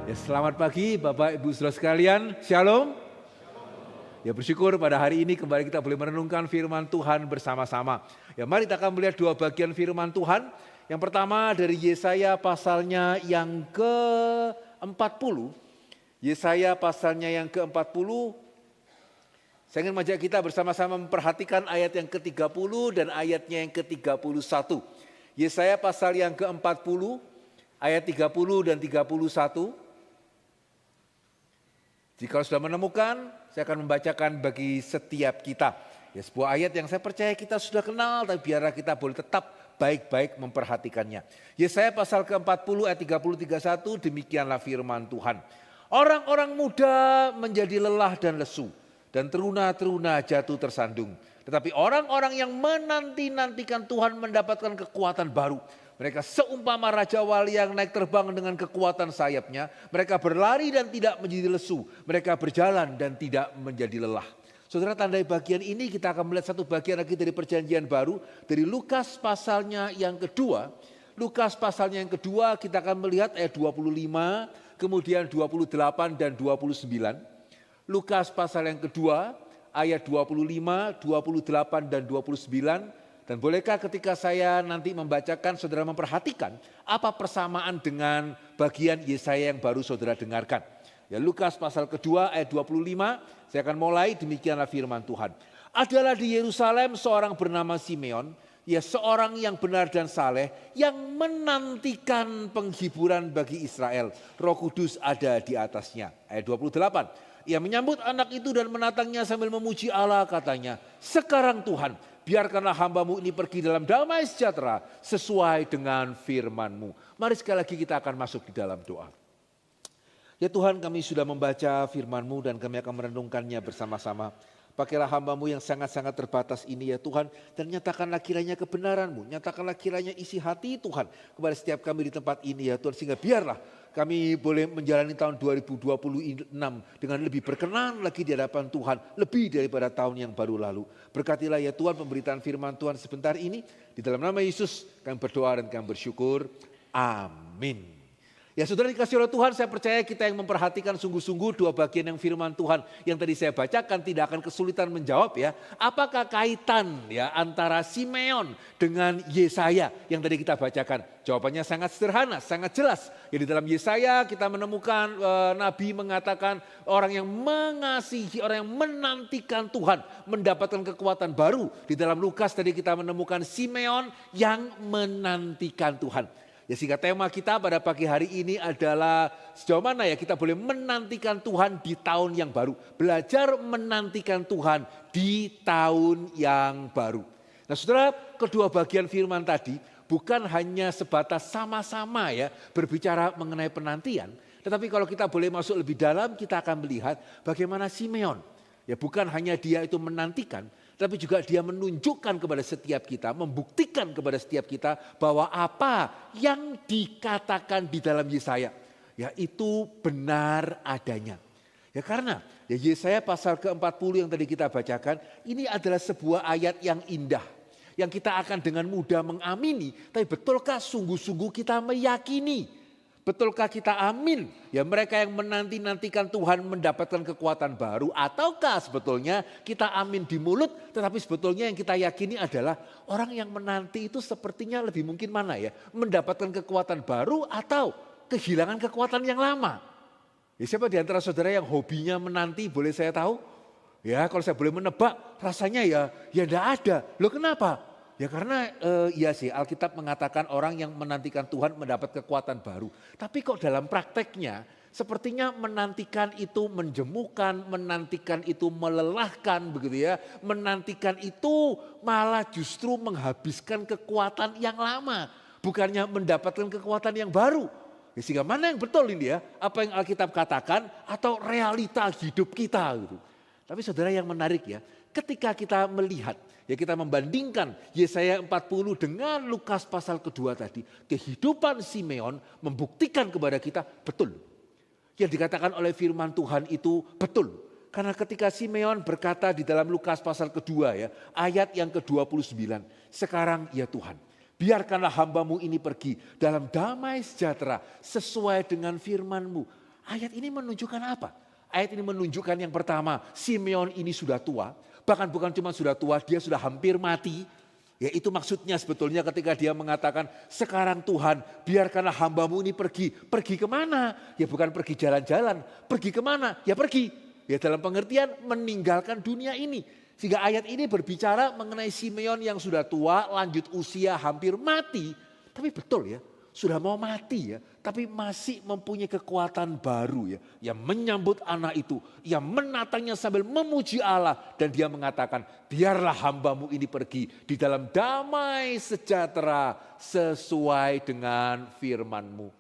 Ya, selamat pagi Bapak Ibu Saudara sekalian, Shalom. Ya, bersyukur pada hari ini kembali kita boleh merenungkan firman Tuhan bersama-sama. Ya, mari kita akan melihat dua bagian firman Tuhan. Yang pertama dari Yesaya pasalnya yang ke-40. Yesaya pasalnya yang ke-40. Saya ingin mengajak kita bersama-sama memperhatikan ayat yang ke-30 dan ayatnya yang ke-31. Yesaya pasal yang ke-40, ayat 30 dan 31. Jika sudah menemukan, saya akan membacakan bagi setiap kita. Ya, sebuah ayat yang saya percaya kita sudah kenal, tapi biarlah kita boleh tetap baik-baik memperhatikannya. Yesaya pasal ke-40 ayat 30-31, demikianlah firman Tuhan. Orang-orang muda menjadi lelah dan lesu, dan teruna-teruna jatuh tersandung. Tetapi orang-orang yang menanti-nantikan Tuhan mendapatkan kekuatan baru. Mereka seumpama Raja Wali yang naik terbang dengan kekuatan sayapnya. Mereka berlari dan tidak menjadi lesu. Mereka berjalan dan tidak menjadi lelah. Saudara, tandai bagian ini kita akan melihat satu bagian lagi dari perjanjian baru. Dari Lukas pasalnya yang kedua. Lukas pasalnya yang kedua kita akan melihat ayat 25, kemudian 28 dan 29. Lukas pasal yang kedua ayat 25, 28 dan 29. Dan bolehkah ketika saya nanti membacakan, saudara memperhatikan apa persamaan dengan bagian Yesaya yang baru saudara dengarkan. Ya, Lukas pasal kedua ayat 25, saya akan mulai, demikianlah firman Tuhan. Adalah di Yerusalem seorang bernama Simeon, ya seorang yang benar dan saleh, yang menantikan penghiburan bagi Israel. Roh Kudus ada di atasnya. Ayat 28, ia menyambut anak itu dan menatangnya sambil memuji Allah, katanya, sekarang Tuhan, biarkanlah hambamu ini pergi dalam damai sejahtera sesuai dengan firman-Mu. Mari sekali lagi kita akan masuk di dalam doa. Ya Tuhan, kami sudah membaca firman-Mu dan kami akan merenungkannya bersama-sama. Pakailah hamba-Mu yang sangat-sangat terbatas ini ya Tuhan. Dan nyatakanlah kiranya kebenaran-Mu. Nyatakanlah kiranya isi hati Tuhan kepada setiap kami di tempat ini ya Tuhan. Sehingga biarlah kami boleh menjalani tahun 2026 dengan lebih berkenan lagi di hadapan Tuhan. Lebih daripada tahun yang baru lalu. Berkatilah ya Tuhan pemberitaan firman Tuhan sebentar ini. Di dalam nama Yesus kami berdoa dan kami bersyukur. Amin. Ya saudara dikasih oleh Tuhan, saya percaya kita yang memperhatikan sungguh-sungguh dua bagian yang firman Tuhan yang tadi saya bacakan tidak akan kesulitan menjawab ya. Apakah kaitan ya antara Simeon dengan Yesaya yang tadi kita bacakan? Jawabannya sangat sederhana, sangat jelas. Ya, di dalam Yesaya kita menemukan Nabi mengatakan orang yang mengasihi, orang yang menantikan Tuhan mendapatkan kekuatan baru. Di dalam Lukas tadi kita menemukan Simeon yang menantikan Tuhan. Ya, sehingga tema kita pada pagi hari ini adalah sejauh mana ya kita boleh menantikan Tuhan di tahun yang baru. Belajar menantikan Tuhan di tahun yang baru. Nah saudara, kedua bagian firman tadi bukan hanya sebatas sama-sama ya berbicara mengenai penantian. Tetapi kalau kita boleh masuk lebih dalam, kita akan melihat bagaimana Simeon. Ya, bukan hanya dia itu menantikan, tapi juga dia menunjukkan kepada setiap kita, membuktikan kepada setiap kita bahwa apa yang dikatakan di dalam Yesaya, ya itu benar adanya. Ya karena ya Yesaya pasal ke-40 yang tadi kita bacakan, ini adalah sebuah ayat yang indah. Yang kita akan dengan mudah mengamini, tapi betulkah sungguh-sungguh kita meyakini? Betulkah kita amin? Ya mereka yang menanti-nantikan Tuhan mendapatkan kekuatan baru. Ataukah sebetulnya kita amin di mulut. Tetapi sebetulnya yang kita yakini adalah orang yang menanti itu sepertinya lebih mungkin mana ya. Mendapatkan kekuatan baru atau kehilangan kekuatan yang lama. Ya siapa di antara saudara yang hobinya menanti, boleh saya tahu? Ya kalau saya boleh menebak rasanya ya enggak ada. Loh kenapa? Ya karena iya sih Alkitab mengatakan orang yang menantikan Tuhan mendapat kekuatan baru. Tapi kok dalam prakteknya sepertinya menantikan itu menjemukan, menantikan itu melelahkan begitu ya. Menantikan itu malah justru menghabiskan kekuatan yang lama. Bukannya mendapatkan kekuatan yang baru. Ya, sehingga mana yang betul ini ya? Apa yang Alkitab katakan atau realita hidup kita gitu. Tapi saudara yang menarik ya, ketika kita melihat, ya kita membandingkan Yesaya 40 dengan Lukas pasal kedua tadi. Kehidupan Simeon membuktikan kepada kita betul. Yang dikatakan oleh firman Tuhan itu betul. Karena ketika Simeon berkata di dalam Lukas pasal kedua ya, ayat yang ke-29. Sekarang ya Tuhan, biarkanlah hambamu ini pergi dalam damai sejahtera sesuai dengan firman-Mu. Ayat ini menunjukkan apa? Ayat ini menunjukkan yang pertama, Simeon ini sudah tua. Bahkan bukan cuma sudah tua, dia sudah hampir mati. Ya itu maksudnya sebetulnya ketika dia mengatakan, sekarang Tuhan biarkanlah hambamu ini pergi. Pergi kemana? Ya bukan pergi jalan-jalan. Pergi kemana? Ya pergi. Ya dalam pengertian meninggalkan dunia ini. Sehingga ayat ini berbicara mengenai Simeon yang sudah tua, lanjut usia, hampir mati. Tapi betul ya, sudah mau mati ya, tapi masih mempunyai kekuatan baru ya, yang menyambut anak itu, yang menatangnya sambil memuji Allah, dan dia mengatakan, biarlah hambamu ini pergi di dalam damai sejahtera sesuai dengan firman-Mu.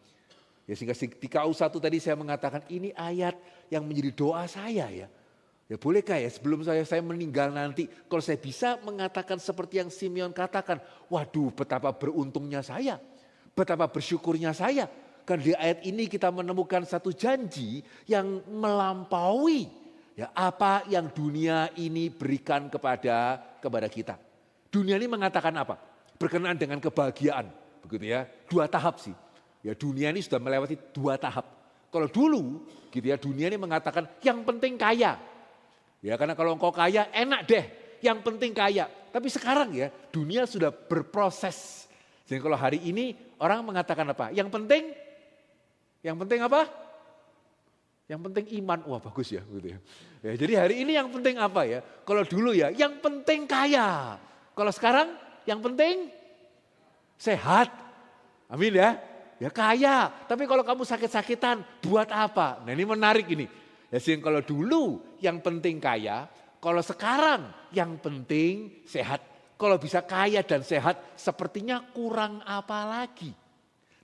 Ya sehingga di KU1 tadi saya mengatakan ini ayat yang menjadi doa saya ya. Ya bolehkah ya sebelum saya meninggal nanti, kalau saya bisa mengatakan seperti yang Simeon katakan, waduh betapa beruntungnya saya. Betapa bersyukurnya saya. Karena di ayat ini kita menemukan satu janji yang melampaui ya, apa yang dunia ini berikan kepada kita. Dunia ini mengatakan apa? Berkenaan dengan kebahagiaan. Begitu ya, 2 tahap sih. Ya dunia ini sudah melewati 2 tahap. Kalau dulu gitu ya, dunia ini mengatakan yang penting kaya. Ya karena kalau engkau kaya enak deh, yang penting kaya. Tapi sekarang ya dunia sudah berproses. Jadi kalau hari ini orang mengatakan apa? Yang penting apa? Yang penting iman. Wah bagus ya, gitu ya. Ya jadi hari ini yang penting apa ya? Kalau dulu ya yang penting kaya. Kalau sekarang yang penting sehat. Amin ya. Ya kaya. Tapi kalau kamu sakit-sakitan buat apa? Nah ini menarik ini. Ya sehingga kalau dulu yang penting kaya, kalau sekarang yang penting sehat. Kalau bisa kaya dan sehat sepertinya kurang apa lagi.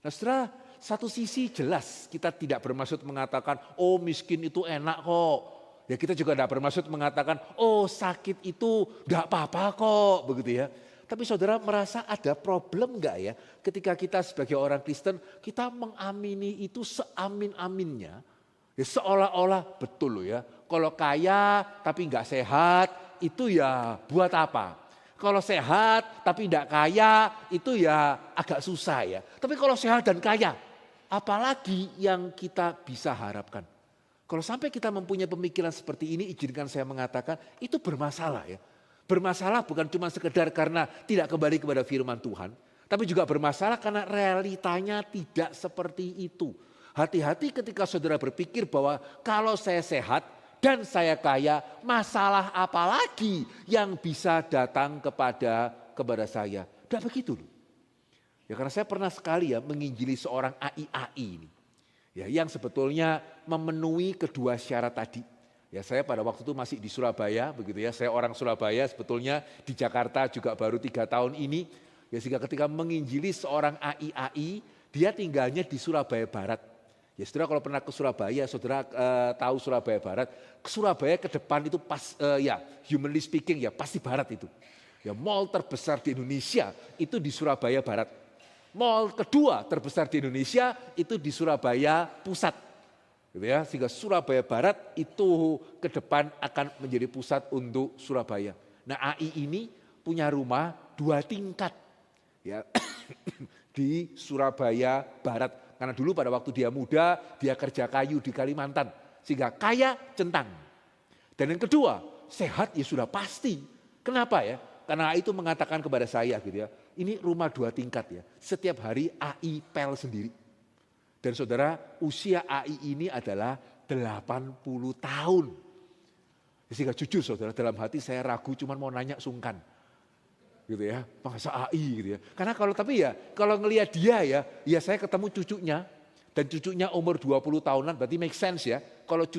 Nah saudara, satu sisi jelas kita tidak bermaksud mengatakan oh miskin itu enak kok. Ya kita juga tidak bermaksud mengatakan oh sakit itu enggak apa-apa kok begitu ya. Tapi saudara merasa ada problem enggak ya ketika kita sebagai orang Kristen kita mengamini itu seamin-aminnya. Ya seolah-olah betul loh ya, kalau kaya tapi enggak sehat itu ya buat apa? Kalau sehat tapi enggak kaya itu ya agak susah ya. Tapi kalau sehat dan kaya, apalagi yang kita bisa harapkan? Kalau sampai kita mempunyai pemikiran seperti ini, izinkan saya mengatakan itu bermasalah ya. Bermasalah bukan cuma sekedar karena tidak kembali kepada firman Tuhan, tapi juga bermasalah karena realitanya tidak seperti itu. Hati-hati ketika saudara berpikir bahwa kalau saya sehat dan saya kaya, masalah apa lagi yang bisa datang kepada saya. Tidak begitu loh. Ya karena saya pernah sekali ya menginjili seorang AI ini. Ya yang sebetulnya memenuhi kedua syarat tadi. Ya saya pada waktu itu masih di Surabaya begitu ya. Saya orang Surabaya sebetulnya di Jakarta juga baru 3 tahun ini. Ya sehingga ketika menginjili seorang AI, dia tinggalnya di Surabaya Barat. Ya saudara kalau pernah ke Surabaya, saudara tahu Surabaya Barat. Ke Surabaya ke depan itu pas ya humanly speaking ya pasti Barat itu. Ya mall terbesar di Indonesia itu di Surabaya Barat. Mall kedua terbesar di Indonesia itu di Surabaya Pusat. Gitu ya, sehingga Surabaya Barat itu ke depan akan menjadi pusat untuk Surabaya. Nah AI ini punya rumah 2 tingkat ya di Surabaya Barat. Karena dulu pada waktu dia muda, dia kerja kayu di Kalimantan. Sehingga kaya centang. Dan yang kedua, sehat ya sudah pasti. Kenapa ya? Karena itu mengatakan kepada saya gitu ya. Ini rumah 2 tingkat ya. Setiap hari AI pel sendiri. Dan saudara, usia AI ini adalah 80 tahun. Sehingga jujur saudara, dalam hati saya ragu cuman mau nanya sungkan. Gitu ya, masa AI gitu ya. Karena kalau ngelihat dia ya saya ketemu cucunya dan cucunya umur 20 tahunan berarti make sense ya. Kalau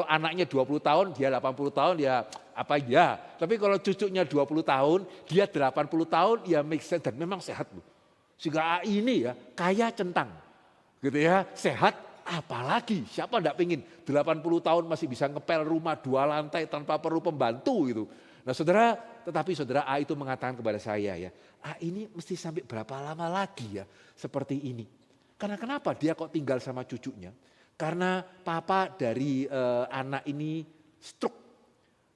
anaknya 20 tahun, dia 80 tahun ya apa ya. Tapi kalau cucunya 20 tahun, dia 80 tahun ya make sense dan memang sehat loh. Sehingga AI ini ya kaya centang. Gitu ya, sehat apalagi siapa enggak pengen 80 tahun masih bisa ngepel rumah 2 lantai tanpa perlu pembantu gitu. Nah saudara, tetapi saudara A itu mengatakan kepada saya ya, ini mesti sampai berapa lama lagi ya seperti ini. Karena kenapa dia kok tinggal sama cucunya? Karena papa dari anak ini stroke.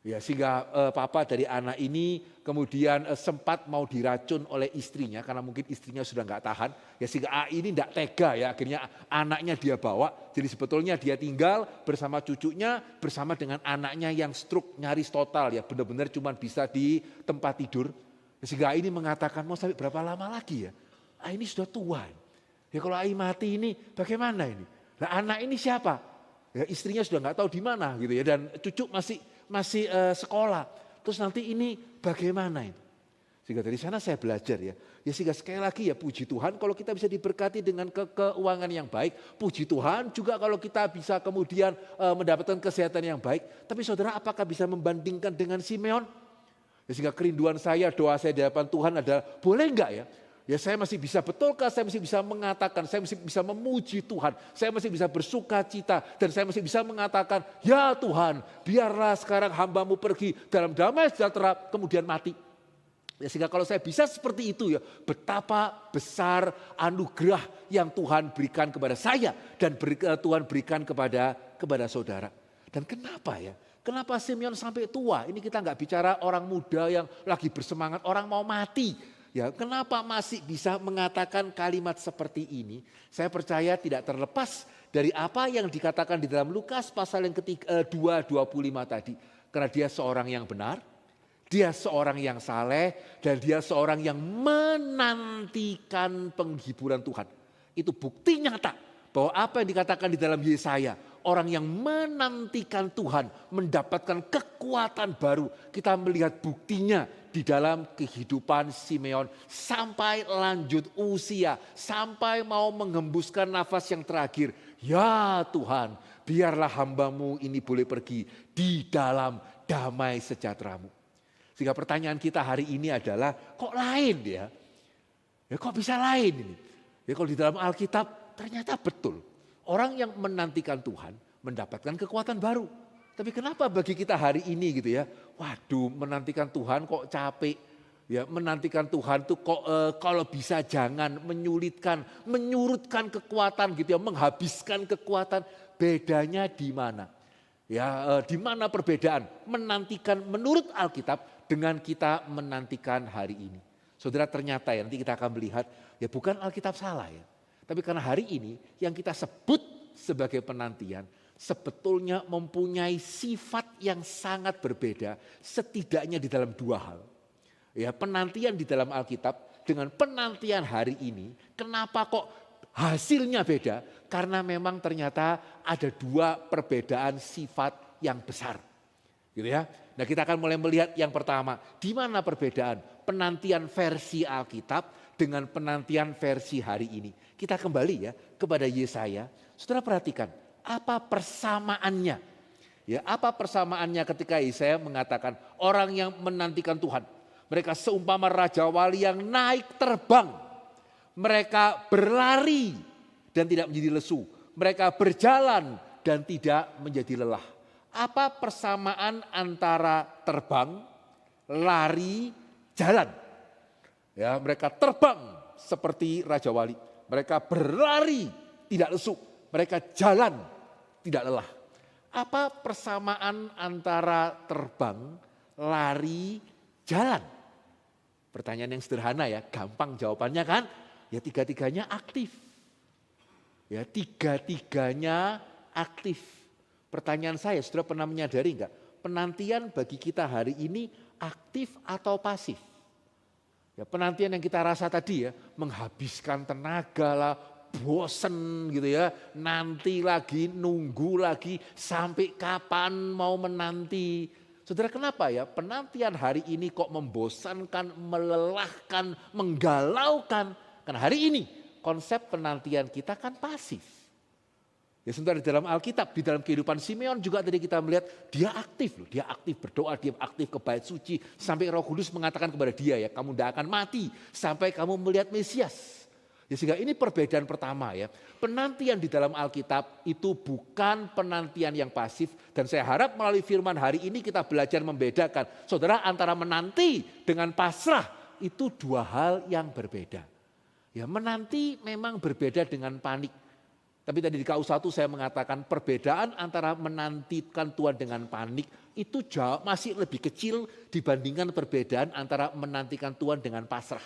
Ya, sehingga papa dari anak ini kemudian sempat mau diracun oleh istrinya karena mungkin istrinya sudah nggak tahan. Ya, sehingga A ini nggak tega ya, akhirnya anaknya dia bawa. Jadi sebetulnya dia tinggal bersama cucunya, bersama dengan anaknya yang stroke nyaris total ya, benar-benar cuma bisa di tempat tidur. Sehingga A ini mengatakan mau sampai berapa lama lagi ya? A ini sudah tua. Ya kalau A mati ini bagaimana ini? Nah anak ini siapa? Ya, istrinya sudah nggak tahu di mana gitu ya, dan cucu masih sekolah. Terus nanti ini bagaimana itu? Sehingga dari sana saya belajar ya. Ya sehingga sekali lagi ya puji Tuhan kalau kita bisa diberkati dengan keuangan yang baik. Puji Tuhan juga kalau kita bisa kemudian mendapatkan kesehatan yang baik. Tapi saudara, apakah bisa membandingkan dengan Simeon? Ya, sehingga kerinduan saya, doa saya di hadapan Tuhan adalah boleh enggak ya? Ya saya masih bisa, betulkah saya masih bisa mengatakan, saya masih bisa memuji Tuhan, saya masih bisa bersuka cita, dan saya masih bisa mengatakan, ya Tuhan biarlah sekarang hamba-Mu pergi dalam damai sejahtera kemudian mati. Ya, sehingga kalau saya bisa seperti itu ya, betapa besar anugerah yang Tuhan berikan kepada saya dan Tuhan berikan kepada saudara. Dan kenapa ya? Kenapa Simeon sampai tua? Ini kita nggak bicara orang muda yang lagi bersemangat, orang mau mati. Ya, kenapa masih bisa mengatakan kalimat seperti ini? Saya percaya tidak terlepas dari apa yang dikatakan di dalam Lukas pasal yang ketiga 2:25 tadi. Karena dia seorang yang benar, dia seorang yang saleh, dan dia seorang yang menantikan penghiburan Tuhan. Itu bukti nyata bahwa apa yang dikatakan di dalam Yesaya, orang yang menantikan Tuhan mendapatkan kekuatan baru. Kita melihat buktinya di dalam kehidupan Simeon sampai lanjut usia, sampai mau menghembuskan nafas yang terakhir. Ya Tuhan, biarlah hamba-Mu ini boleh pergi di dalam damai sejahtera-Mu. Sehingga pertanyaan kita hari ini adalah kok lain ya? Ya kok bisa lain ini? Ya kalau di dalam Alkitab ternyata betul. Orang yang menantikan Tuhan mendapatkan kekuatan baru. Tapi kenapa bagi kita hari ini gitu ya? Waduh, menantikan Tuhan kok capek. Ya, menantikan Tuhan tuh kok kalau bisa jangan menyurutkan kekuatan gitu ya, menghabiskan kekuatan. Bedanya di mana? Ya, di mana perbedaan menantikan menurut Alkitab dengan kita menantikan hari ini? Saudara, ternyata ya nanti kita akan melihat ya bukan Alkitab salah ya. Tapi karena hari ini yang kita sebut sebagai penantian sebetulnya mempunyai sifat yang sangat berbeda setidaknya di dalam dua hal. Ya, penantian di dalam Alkitab dengan penantian hari ini, kenapa kok hasilnya beda? Karena memang ternyata ada dua perbedaan sifat yang besar. Gitu ya. Nah, kita akan mulai melihat yang pertama, di mana perbedaan penantian versi Alkitab dengan penantian versi hari ini. Kita kembali ya kepada Yesaya. Saudara perhatikan, apa persamaannya? Ya, apa persamaannya ketika Yesaya mengatakan orang yang menantikan Tuhan, mereka seumpama raja wali yang naik terbang. Mereka berlari dan tidak menjadi lesu. Mereka berjalan dan tidak menjadi lelah. Apa persamaan antara terbang, lari, jalan? Ya, mereka terbang seperti raja wali. Mereka berlari tidak lesu. Mereka jalan tidak lelah. Apa persamaan antara terbang, lari, jalan? Pertanyaan yang sederhana ya, gampang jawabannya kan? Ya tiga-tiganya aktif. Ya tiga-tiganya aktif. Pertanyaan saya, saudara pernah menyadari enggak? Penantian bagi kita hari ini aktif atau pasif? Ya, penantian yang kita rasa tadi ya, menghabiskan tenaga lah, bosen gitu ya, nanti lagi, nunggu lagi, sampai kapan mau menanti. Saudara, kenapa ya penantian hari ini kok membosankan, melelahkan, menggalaukan? Karena hari ini konsep penantian kita kan pasif. Ya sebentar, di dalam Alkitab, di dalam kehidupan Simeon juga tadi kita melihat dia aktif loh. Dia aktif berdoa, dia aktif ke bait suci. Sampai Roh Kudus mengatakan kepada dia ya, kamu tidak akan mati sampai kamu melihat Mesias. Ya sehingga ini perbedaan pertama ya. Penantian di dalam Alkitab itu bukan penantian yang pasif. Dan saya harap melalui firman hari ini kita belajar membedakan. Saudara, antara menanti dengan pasrah itu dua hal yang berbeda. Ya, menanti memang berbeda dengan panik. Tapi tadi di KU1 saya mengatakan perbedaan antara menantikan Tuhan dengan panik itu jauh masih lebih kecil dibandingkan perbedaan antara menantikan Tuhan dengan pasrah.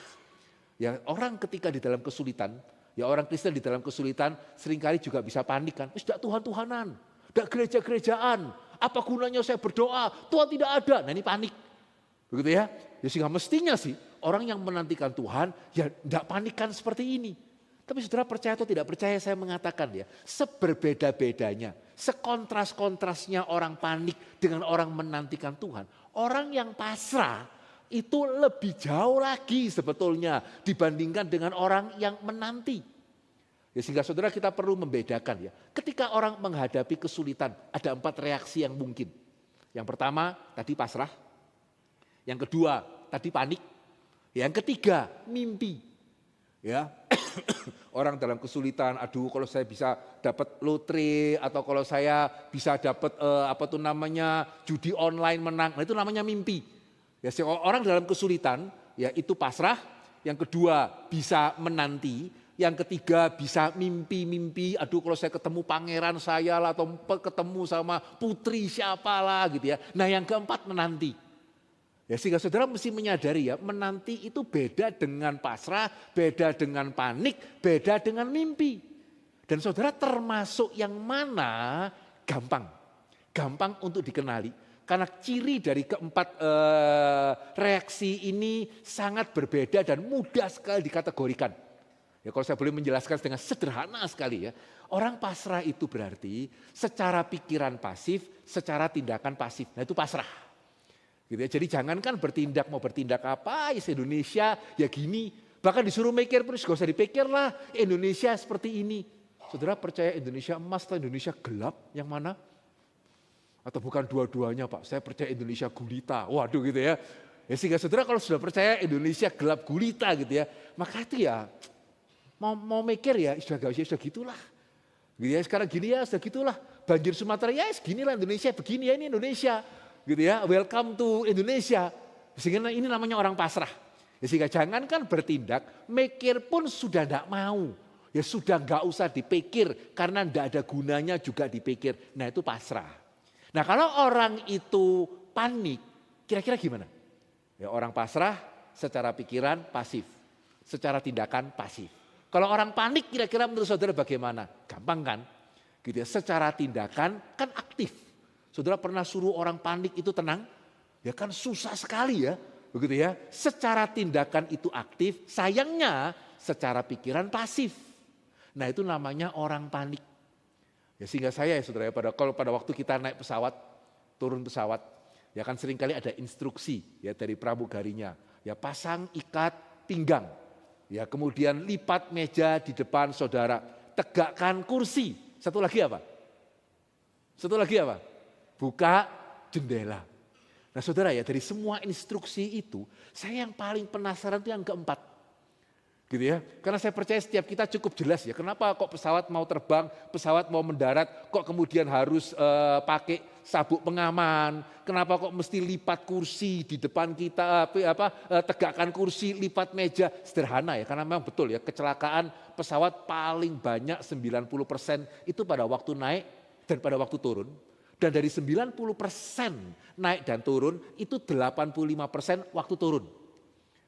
Ya orang ketika di dalam kesulitan, ya orang Kristen di dalam kesulitan seringkali juga bisa panik kan. Tidak Tuhan-Tuhanan, tidak gereja-gerejaan, apa gunanya saya berdoa, Tuhan tidak ada. Nah ini panik. Begitu ya. Ya sehingga mestinya sih orang yang menantikan Tuhan ya tidak panikkan seperti ini. Tapi saudara percaya atau tidak percaya saya mengatakan ya, seberbeda-bedanya, sekontras-kontrasnya orang panik dengan orang menantikan Tuhan. Orang yang pasrah itu lebih jauh lagi sebetulnya dibandingkan dengan orang yang menanti. Ya, sehingga saudara kita perlu membedakan ya. Ketika orang menghadapi kesulitan ada 4 reaksi yang mungkin. Yang pertama tadi pasrah. Yang kedua tadi panik. Yang ketiga mimpi. Ya, orang dalam kesulitan, aduh kalau saya bisa dapat lotre atau kalau saya bisa dapat judi online menang, nah itu namanya mimpi. Ya, orang dalam kesulitan, ya itu pasrah. Yang kedua bisa menanti, yang ketiga bisa mimpi-mimpi. Aduh kalau saya ketemu pangeran saya lah atau ketemu sama putri siapalah gitu ya. Nah yang keempat menanti. Ya, sehingga saudara mesti menyadari ya, menanti itu beda dengan pasrah, beda dengan panik, beda dengan mimpi. Dan saudara termasuk yang mana gampang. Gampang untuk dikenali. Karena ciri dari keempat reaksi ini sangat berbeda dan mudah sekali dikategorikan. Ya, kalau saya boleh menjelaskan dengan sederhana sekali ya. Orang pasrah itu berarti secara pikiran pasif, secara tindakan pasif. Nah itu pasrah. Gitu ya. Jadi jangankan mau bertindak apa, ya Indonesia ya gini. Bahkan disuruh mikir terus, gak usah dipikir lah Indonesia seperti ini. Saudara percaya Indonesia emas atau Indonesia gelap yang mana? Atau bukan dua-duanya Pak, saya percaya Indonesia gulita. Waduh gitu ya. Ya sehingga saudara kalau sudah percaya Indonesia gelap gulita gitu ya. Maka itu ya mau mikir ya sudah gitulah. Gitu ya, sekarang gini ya sudah gitulah. Banjir Sumatera ya seginilah Indonesia, begini ya ini Indonesia. Gitu ya, welcome to Indonesia. Sehingga ini namanya orang pasrah. Ya, sehingga jangankan bertindak, mikir pun sudah tidak mau. Ya sudah nggak usah dipikir, karena tidak ada gunanya juga dipikir. Nah itu pasrah. Nah kalau orang itu panik, kira-kira gimana? Ya orang pasrah secara pikiran pasif, secara tindakan pasif. Kalau orang panik kira-kira menurut saudara bagaimana? Gampang kan? Gitu ya, secara tindakan kan aktif. Saudara pernah suruh orang panik itu tenang? Ya kan susah sekali ya. Begitu ya. Secara tindakan itu aktif, sayangnya secara pikiran pasif. Nah itu namanya orang panik. Ya sehingga saya ya saudara ya, kalau pada waktu kita naik pesawat, turun pesawat, ya kan seringkali ada instruksi ya dari pramugarinya. Ya pasang ikat pinggang. Ya kemudian lipat meja di depan saudara. Tegakkan kursi. Satu lagi apa? Buka jendela. Nah saudara ya dari semua instruksi itu saya yang paling penasaran itu yang keempat. Gitu ya. Karena saya percaya setiap kita cukup jelas ya. Kenapa kok pesawat mau terbang, pesawat mau mendarat kok kemudian harus pakai sabuk pengaman. Kenapa kok mesti lipat kursi di depan kita, tegakkan kursi, lipat meja. Sederhana ya karena memang betul ya kecelakaan pesawat paling banyak 90% itu pada waktu naik dan pada waktu turun. Dan dari 90% naik dan turun, itu 85% waktu turun.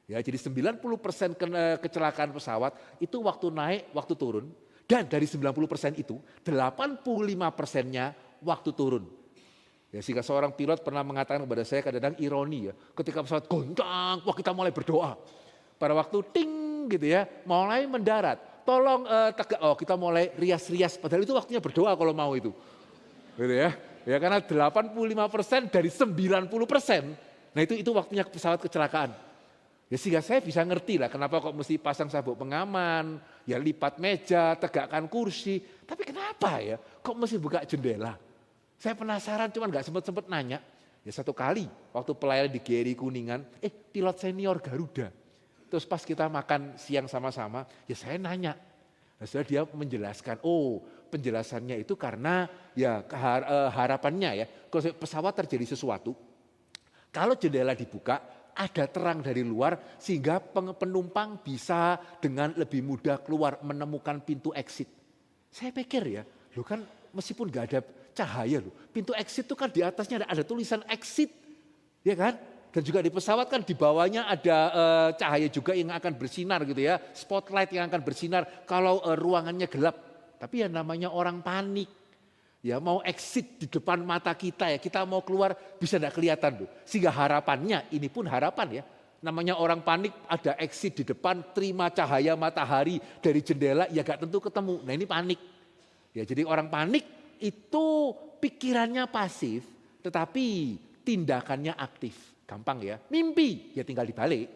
Ya, jadi 90% kecelakaan pesawat itu waktu naik, waktu turun. Dan dari 90% itu, 85%-nya waktu turun. Ya, sehingga seorang pilot pernah mengatakan kepada saya kadang-kadang ironi ya. Ketika pesawat goncang, wah kita mulai berdoa. Pada waktu ting gitu ya, mulai mendarat. Tolong kita mulai rias-rias. Padahal itu waktunya berdoa kalau mau itu. Gitu ya. Ya karena 85% dari 90%, nah itu waktunya pesawat kecelakaan. Ya sehingga saya bisa ngerti lah kenapa kok mesti pasang sabuk pengaman, ya lipat meja, tegakkan kursi. Tapi kenapa ya kok mesti buka jendela? Saya penasaran cuman gak sempet nanya. Ya satu kali waktu pelayanan di GRI Kuningan, pilot senior Garuda. Terus pas kita makan siang sama-sama, ya saya nanya. Nah, setelah dia menjelaskan, penjelasannya itu karena ya harapannya ya, kalau pesawat terjadi sesuatu, kalau jendela dibuka ada terang dari luar sehingga penumpang bisa dengan lebih mudah keluar menemukan pintu exit. Saya pikir ya, kan meskipun nggak ada cahaya loh. Pintu exit itu kan di atasnya ada tulisan exit, ya kan? Dan juga di pesawat kan di bawahnya ada cahaya juga yang akan bersinar gitu ya. Spotlight yang akan bersinar kalau ruangannya gelap. Tapi ya namanya orang panik. Ya mau exit di depan mata kita ya. Kita mau keluar bisa tidak kelihatan loh. Sehingga harapannya, ini pun harapan ya. Namanya orang panik ada exit di depan, terima cahaya matahari dari jendela ya gak tentu ketemu. Nah ini panik. Ya jadi orang panik itu pikirannya pasif tetapi tindakannya aktif. Gampang ya, mimpi ya tinggal dibalik.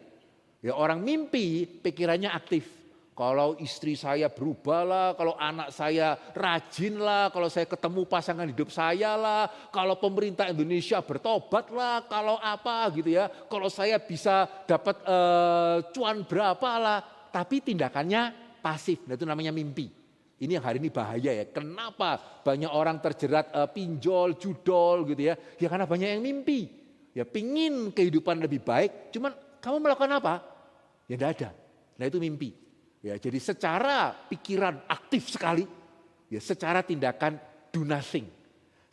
Ya orang mimpi pikirannya aktif. Kalau istri saya berubah lah, kalau anak saya rajin lah, kalau saya ketemu pasangan hidup saya lah, kalau pemerintah Indonesia bertobat lah, kalau apa gitu ya. Kalau saya bisa dapat cuan berapa lah, tapi tindakannya pasif. Nah itu namanya mimpi. Ini yang hari ini bahaya ya. Kenapa banyak orang terjerat pinjol, judol gitu ya. Ya karena banyak yang mimpi. Ya pingin kehidupan lebih baik, cuman kamu melakukan apa? Ya tidak ada. Nah itu mimpi. Ya jadi secara pikiran aktif sekali, ya secara tindakan do nothing.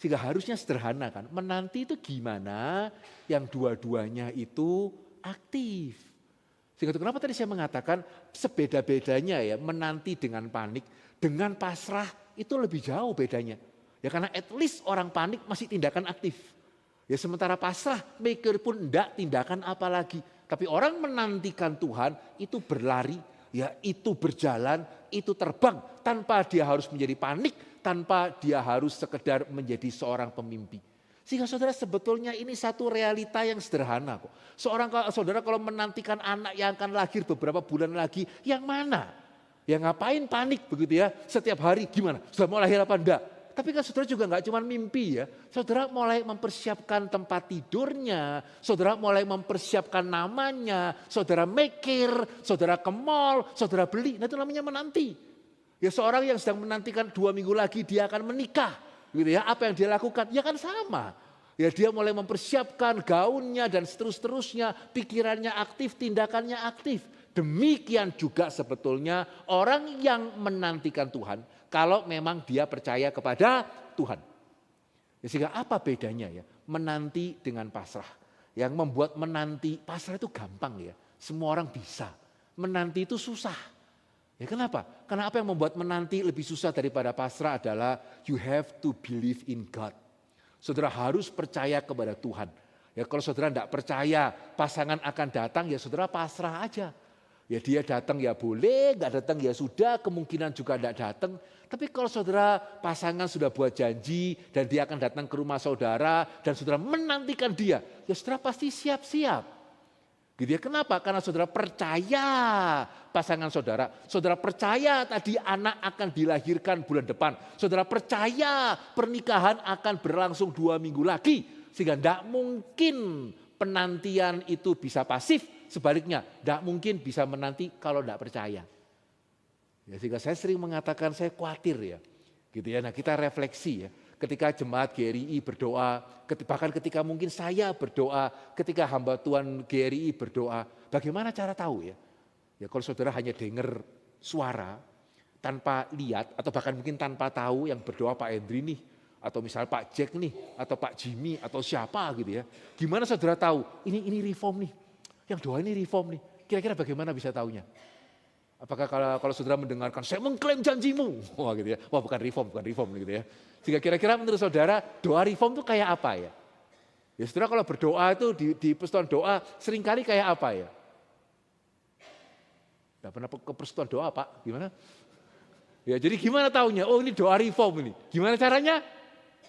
Sehingga harusnya sederhana kan. Menanti itu gimana yang dua-duanya itu aktif. Sehingga itu kenapa tadi saya mengatakan sebeda-bedanya ya menanti dengan panik, dengan pasrah itu lebih jauh bedanya. Ya karena at least orang panik masih tindakan aktif. Ya sementara pasrah, mikir pun enggak tindakan apa lagi. Tapi orang menantikan Tuhan itu berlari, ya itu berjalan, itu terbang. Tanpa dia harus menjadi panik, tanpa dia harus sekedar menjadi seorang pemimpi. Sehingga saudara sebetulnya ini satu realita yang sederhana kok. Saudara kalau menantikan anak yang akan lahir beberapa bulan lagi, yang mana? Ya ngapain panik begitu ya, setiap hari gimana? Sudah mau lahir apa enggak? Tapi kan saudara juga nggak cuma mimpi ya. Saudara mulai mempersiapkan tempat tidurnya. Saudara mulai mempersiapkan namanya. Saudara mikir, saudara ke mall, saudara beli. Nah itu namanya menanti. Ya seorang yang sedang menantikan 2 minggu lagi dia akan menikah. Gitu ya, apa yang dia lakukan? Ya kan sama. Ya dia mulai mempersiapkan gaunnya dan seterusnya. Pikirannya aktif, tindakannya aktif. Demikian juga sebetulnya orang yang menantikan Tuhan. Kalau memang dia percaya kepada Tuhan. Ya, sehingga apa bedanya ya? Menanti dengan pasrah. Yang membuat menanti, pasrah itu gampang ya. Semua orang bisa. Menanti itu susah. Ya kenapa? Karena apa yang membuat menanti lebih susah daripada pasrah adalah you have to believe in God. Saudara harus percaya kepada Tuhan. Ya kalau saudara tidak percaya pasangan akan datang ya saudara pasrah aja. Ya dia datang ya boleh, nggak datang ya sudah, kemungkinan juga tidak datang. Tapi kalau saudara pasangan sudah buat janji dan dia akan datang ke rumah saudara dan saudara menantikan dia, ya saudara pasti siap-siap. Gitu ya, kenapa? Karena saudara percaya pasangan saudara. Saudara percaya tadi anak akan dilahirkan bulan depan. Saudara percaya pernikahan akan berlangsung 2 minggu lagi. Sehingga tidak mungkin penantian itu bisa pasif. Sebaliknya, tidak mungkin bisa menanti kalau tidak percaya. Ya, sehingga saya sering mengatakan saya khawatir ya. Gitu ya. Nah kita refleksi ya. Ketika jemaat GRI berdoa, bahkan ketika mungkin saya berdoa, ketika hamba Tuhan GRI berdoa, bagaimana cara tahu ya? Ya kalau saudara hanya dengar suara tanpa lihat atau bahkan mungkin tanpa tahu yang berdoa Pak Hendri nih, atau misal Pak Jack nih, atau Pak Jimmy atau siapa gitu ya. Gimana saudara tahu? Ini reform nih. Yang doa ini reform nih. Kira-kira bagaimana bisa tahunya? Apakah kalau saudara mendengarkan, saya mengklaim janjimu. Wah gitu ya. Wah bukan reform gitu ya. Sehingga kira-kira menurut saudara doa reform itu kayak apa ya? Ya saudara kalau berdoa itu di persekutuan doa seringkali kayak apa ya? Tidak pernah ke persekutuan doa Pak, gimana? Ya jadi gimana taunya? Oh ini doa reform ini. Gimana caranya?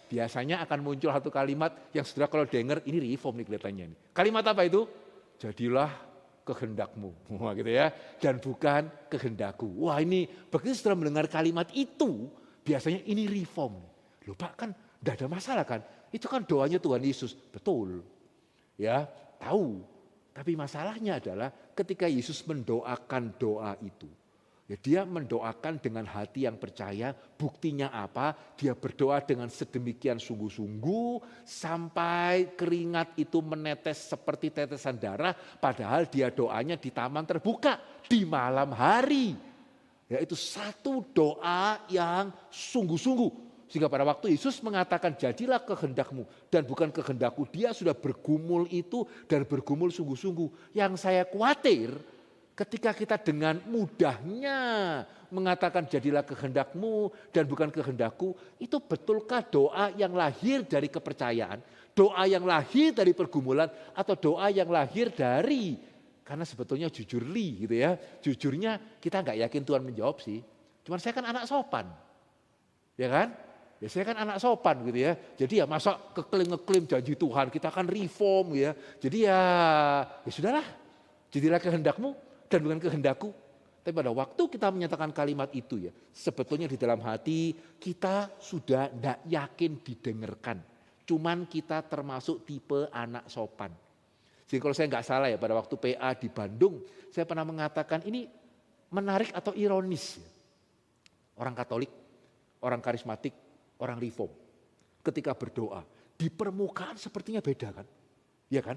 Biasanya akan muncul satu kalimat yang saudara kalau dengar ini reform nih kelihatannya. Kalimat apa itu? Jadilah kehendakmu, wah gitu ya, dan bukan kehendakku. Wah ini begitu saudara mendengar kalimat itu, biasanya ini reform. Loh Pak kan tidak ada masalah kan, itu kan doanya Tuhan Yesus, betul. Ya tahu, tapi masalahnya adalah ketika Yesus mendoakan doa itu, ya dia mendoakan dengan hati yang percaya. Buktinya apa? Dia berdoa dengan sedemikian sungguh-sungguh sampai keringat itu menetes seperti tetesan darah. Padahal dia doanya di taman terbuka di malam hari. Yaitu satu doa yang sungguh-sungguh. Sehingga pada waktu Yesus mengatakan jadilah kehendakmu dan bukan kehendakku. Dia sudah bergumul itu dan bergumul sungguh-sungguh. Yang saya khawatir ketika kita dengan mudahnya mengatakan jadilah kehendakmu dan bukan kehendakku. Itu betulkah doa yang lahir dari kepercayaan? Doa yang lahir dari pergumulan atau doa yang lahir dari, karena sebetulnya jujur gitu ya. Jujurnya kita nggak yakin Tuhan menjawab sih. Cuman saya kan anak sopan. Ya kan? Ya saya kan anak sopan gitu ya. Jadi ya masa ngeklaim janji Tuhan, kita kan reform ya. Jadi ya sudahlah. Jadilah kehendakmu dan bukan kehendakku. Tapi pada waktu kita menyatakan kalimat itu ya, sebetulnya di dalam hati kita sudah tidak yakin didengarkan. Cuman kita termasuk tipe anak sopan. Jadi kalau saya nggak salah ya, pada waktu PA di Bandung, saya pernah mengatakan ini menarik atau ironis. Orang Katolik, orang karismatik, orang reform ketika berdoa di permukaan sepertinya beda kan, ya kan?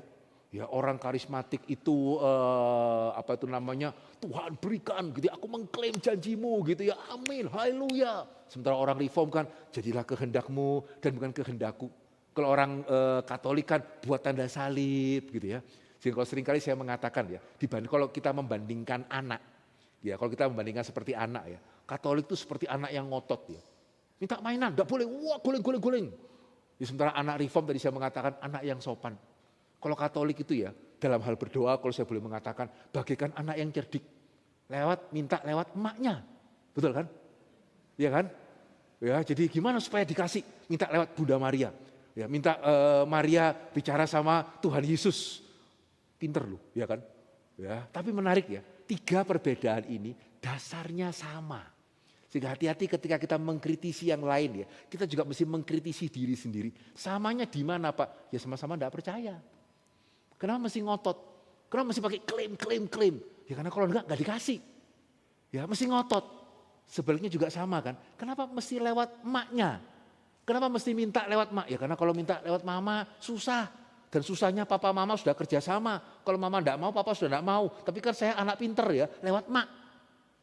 Ya orang karismatik itu Tuhan berikan gitu, aku mengklaim janjimu gitu ya, amin, haleluya. Sementara orang reform kan jadilah kehendakmu dan bukan kehendakku. Kalau orang Katolik kan buat tanda salib gitu ya. Sehingga kalau seringkali saya mengatakan ya, kalau kita membandingkan anak, ya kalau kita membandingkan seperti anak ya, Katolik itu seperti anak yang ngotot ya. Minta mainan, enggak boleh, wah goleng. Ya, sementara anak reform tadi saya mengatakan anak yang sopan. Kalau Katolik itu ya, dalam hal berdoa kalau saya boleh mengatakan, bagaikan anak yang cerdik. Minta lewat emaknya. Betul kan? Iya kan? Ya, jadi gimana supaya dikasih? Minta lewat Bunda Maria. Ya, minta Maria bicara sama Tuhan Yesus. Pinter loh, ya kan? Ya, tapi menarik ya, 3 perbedaan ini dasarnya sama. Sehingga hati-hati ketika kita mengkritisi yang lain ya, kita juga mesti mengkritisi diri sendiri. Samanya di mana Pak? Ya sama-sama enggak percaya. Kenapa mesti ngotot? Kenapa mesti pakai klaim? Ya karena kalau enggak dikasih. Ya mesti ngotot. Sebaliknya juga sama kan. Kenapa mesti lewat emaknya? Kenapa mesti minta lewat emak? Ya karena kalau minta lewat mama susah. Dan susahnya papa mama sudah kerja sama. Kalau mama enggak mau, papa sudah enggak mau. Tapi kan saya anak pinter ya, lewat emak.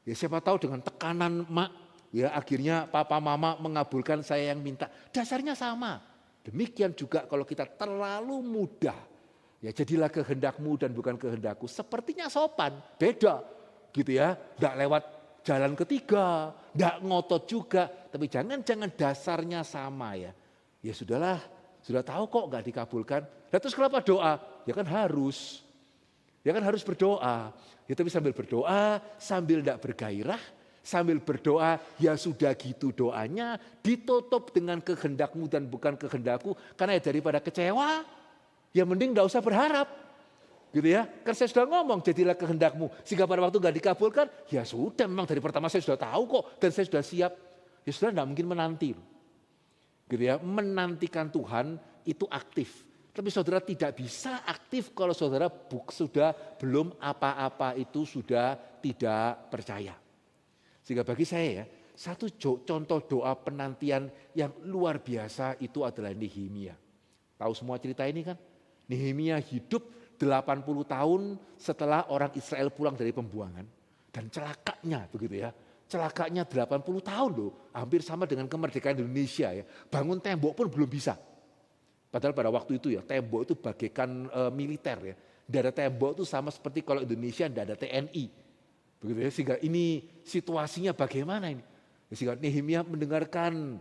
Ya siapa tahu dengan tekanan emak, ya akhirnya papa mama mengabulkan saya yang minta. Dasarnya sama. Demikian juga kalau kita terlalu mudah. Ya jadilah kehendakmu dan bukan kehendakku. Sepertinya sopan, beda gitu ya. Tidak lewat jalan ketiga, tidak ngotot juga. Tapi jangan-jangan dasarnya sama ya. Ya sudahlah, sudah tahu kok gak dikabulkan. Nah, terus kenapa doa? Ya kan harus. Ya kan harus berdoa. Ya tapi sambil berdoa, sambil tidak bergairah, sambil berdoa ya sudah gitu doanya, ditutup dengan kehendakmu dan bukan kehendakku. Karena ya daripada kecewa, ya mending tidak usah berharap. Gitu ya, kan saya sudah ngomong jadilah kehendakmu. Sehingga pada waktu gak dikabulkan, ya sudah memang dari pertama saya sudah tahu kok dan saya sudah siap. Ya sudah tidak mungkin menanti. Gitu ya, menantikan Tuhan itu aktif. Tapi saudara tidak bisa aktif kalau saudara sudah belum apa-apa itu sudah tidak percaya. Sehingga bagi saya ya, satu contoh doa penantian yang luar biasa itu adalah Nehemia. Tahu semua cerita ini kan? Nehemia hidup 80 tahun setelah orang Israel pulang dari pembuangan. Dan celakanya begitu ya. Celakanya 80 tahun loh. Hampir sama dengan kemerdekaan Indonesia ya. Bangun tembok pun belum bisa. Padahal pada waktu itu ya tembok itu bagaikan militer ya. Tidak ada tembok itu sama seperti kalau Indonesia tidak ada TNI. Begitu ya, sehingga ini situasinya bagaimana ini. Sehingga Nehemia mendengarkan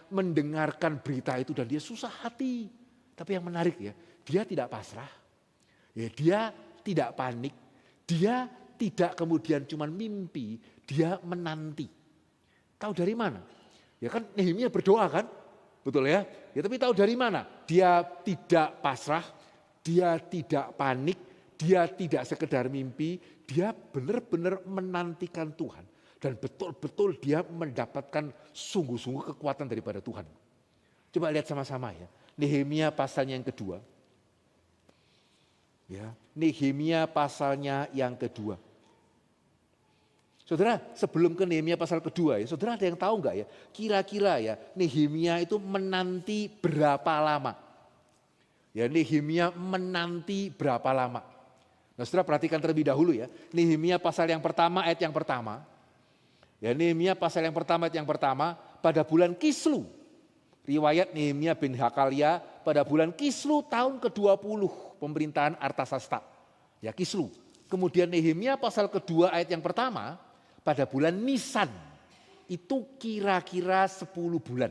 mendengarkan berita itu dan dia susah hati. Tapi yang menarik ya, dia tidak pasrah. Ya, dia tidak panik. Dia tidak kemudian cuma mimpi, dia menanti. Tahu dari mana? Ya kan Nehemia berdoa kan? Betul ya? Ya tapi tahu dari mana? Dia tidak pasrah, dia tidak panik, dia tidak sekedar mimpi, dia benar-benar menantikan Tuhan. Dan betul-betul dia mendapatkan sungguh-sungguh kekuatan daripada Tuhan. Coba lihat sama-sama ya. Nehemia pasalnya yang kedua. Ya, Nehemia pasalnya yang kedua. Saudara, sebelum ke Nehemia pasal kedua ya, saudara ada yang tahu enggak ya? Kira-kira ya, Nehemia itu menanti berapa lama? Ya, Nehemia menanti berapa lama? Nah, saudara perhatikan terlebih dahulu ya. Nehemia pasal yang pertama, ayat yang pertama. Ya, Nehemia pasal yang pertama, ayat yang pertama. pada bulan Kislu. Riwayat Nehemia bin Hakalia pada bulan Kislu tahun ke-20 pemerintahan Artasasta. Ya Kislu. Kemudian Nehemia pasal kedua ayat yang pertama pada bulan Nisan. Itu kira-kira 10 bulan.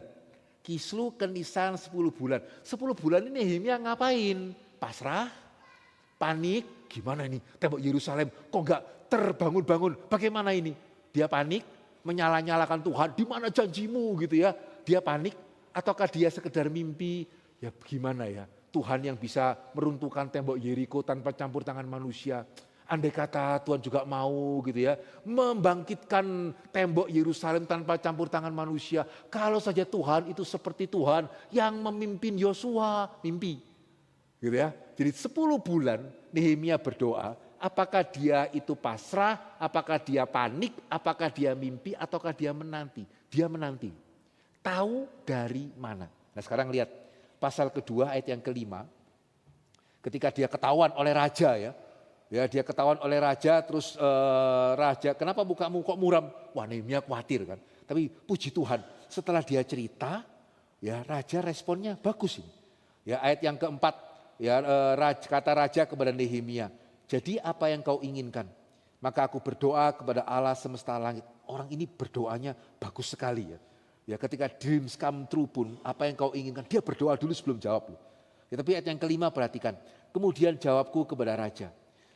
Kislu ke Nisan 10 bulan. 10 bulan ini Nehemia ngapain? Pasrah, panik, gimana ini? Tembok Yerusalem kok enggak terbangun-bangun? Bagaimana ini? Dia panik, menyala-nyalakan Tuhan, di mana janjimu gitu ya. Dia panik ataukah dia sekedar mimpi? Ya gimana ya? Tuhan yang bisa meruntuhkan tembok Yeriko tanpa campur tangan manusia. Andai kata Tuhan juga mau gitu ya, membangkitkan tembok Yerusalem tanpa campur tangan manusia. Kalau saja Tuhan itu seperti Tuhan yang memimpin Yosua, mimpi. Gitu ya. Jadi 10 bulan Nehemia berdoa, apakah dia itu pasrah, apakah dia panik, apakah dia mimpi, ataukah dia menanti. Dia menanti. Tahu dari mana. Nah sekarang lihat pasal kedua ayat yang kelima. Ketika dia ketahuan oleh raja ya. Ya dia ketahuan oleh raja terus raja kenapa mukamu kok muram? Wah Nehemia khawatir kan. Tapi puji Tuhan setelah dia cerita ya raja responnya bagus ini. Ya ayat yang keempat ya kata raja kepada Nehemia. Jadi apa yang kau inginkan? Maka aku berdoa kepada Allah semesta langit. Orang ini berdoanya bagus sekali ya. Ya ketika dreams come true pun apa yang kau inginkan. Dia berdoa dulu sebelum jawab. Ya, tapi ayat yang kelima perhatikan. Kemudian jawabku kepada raja.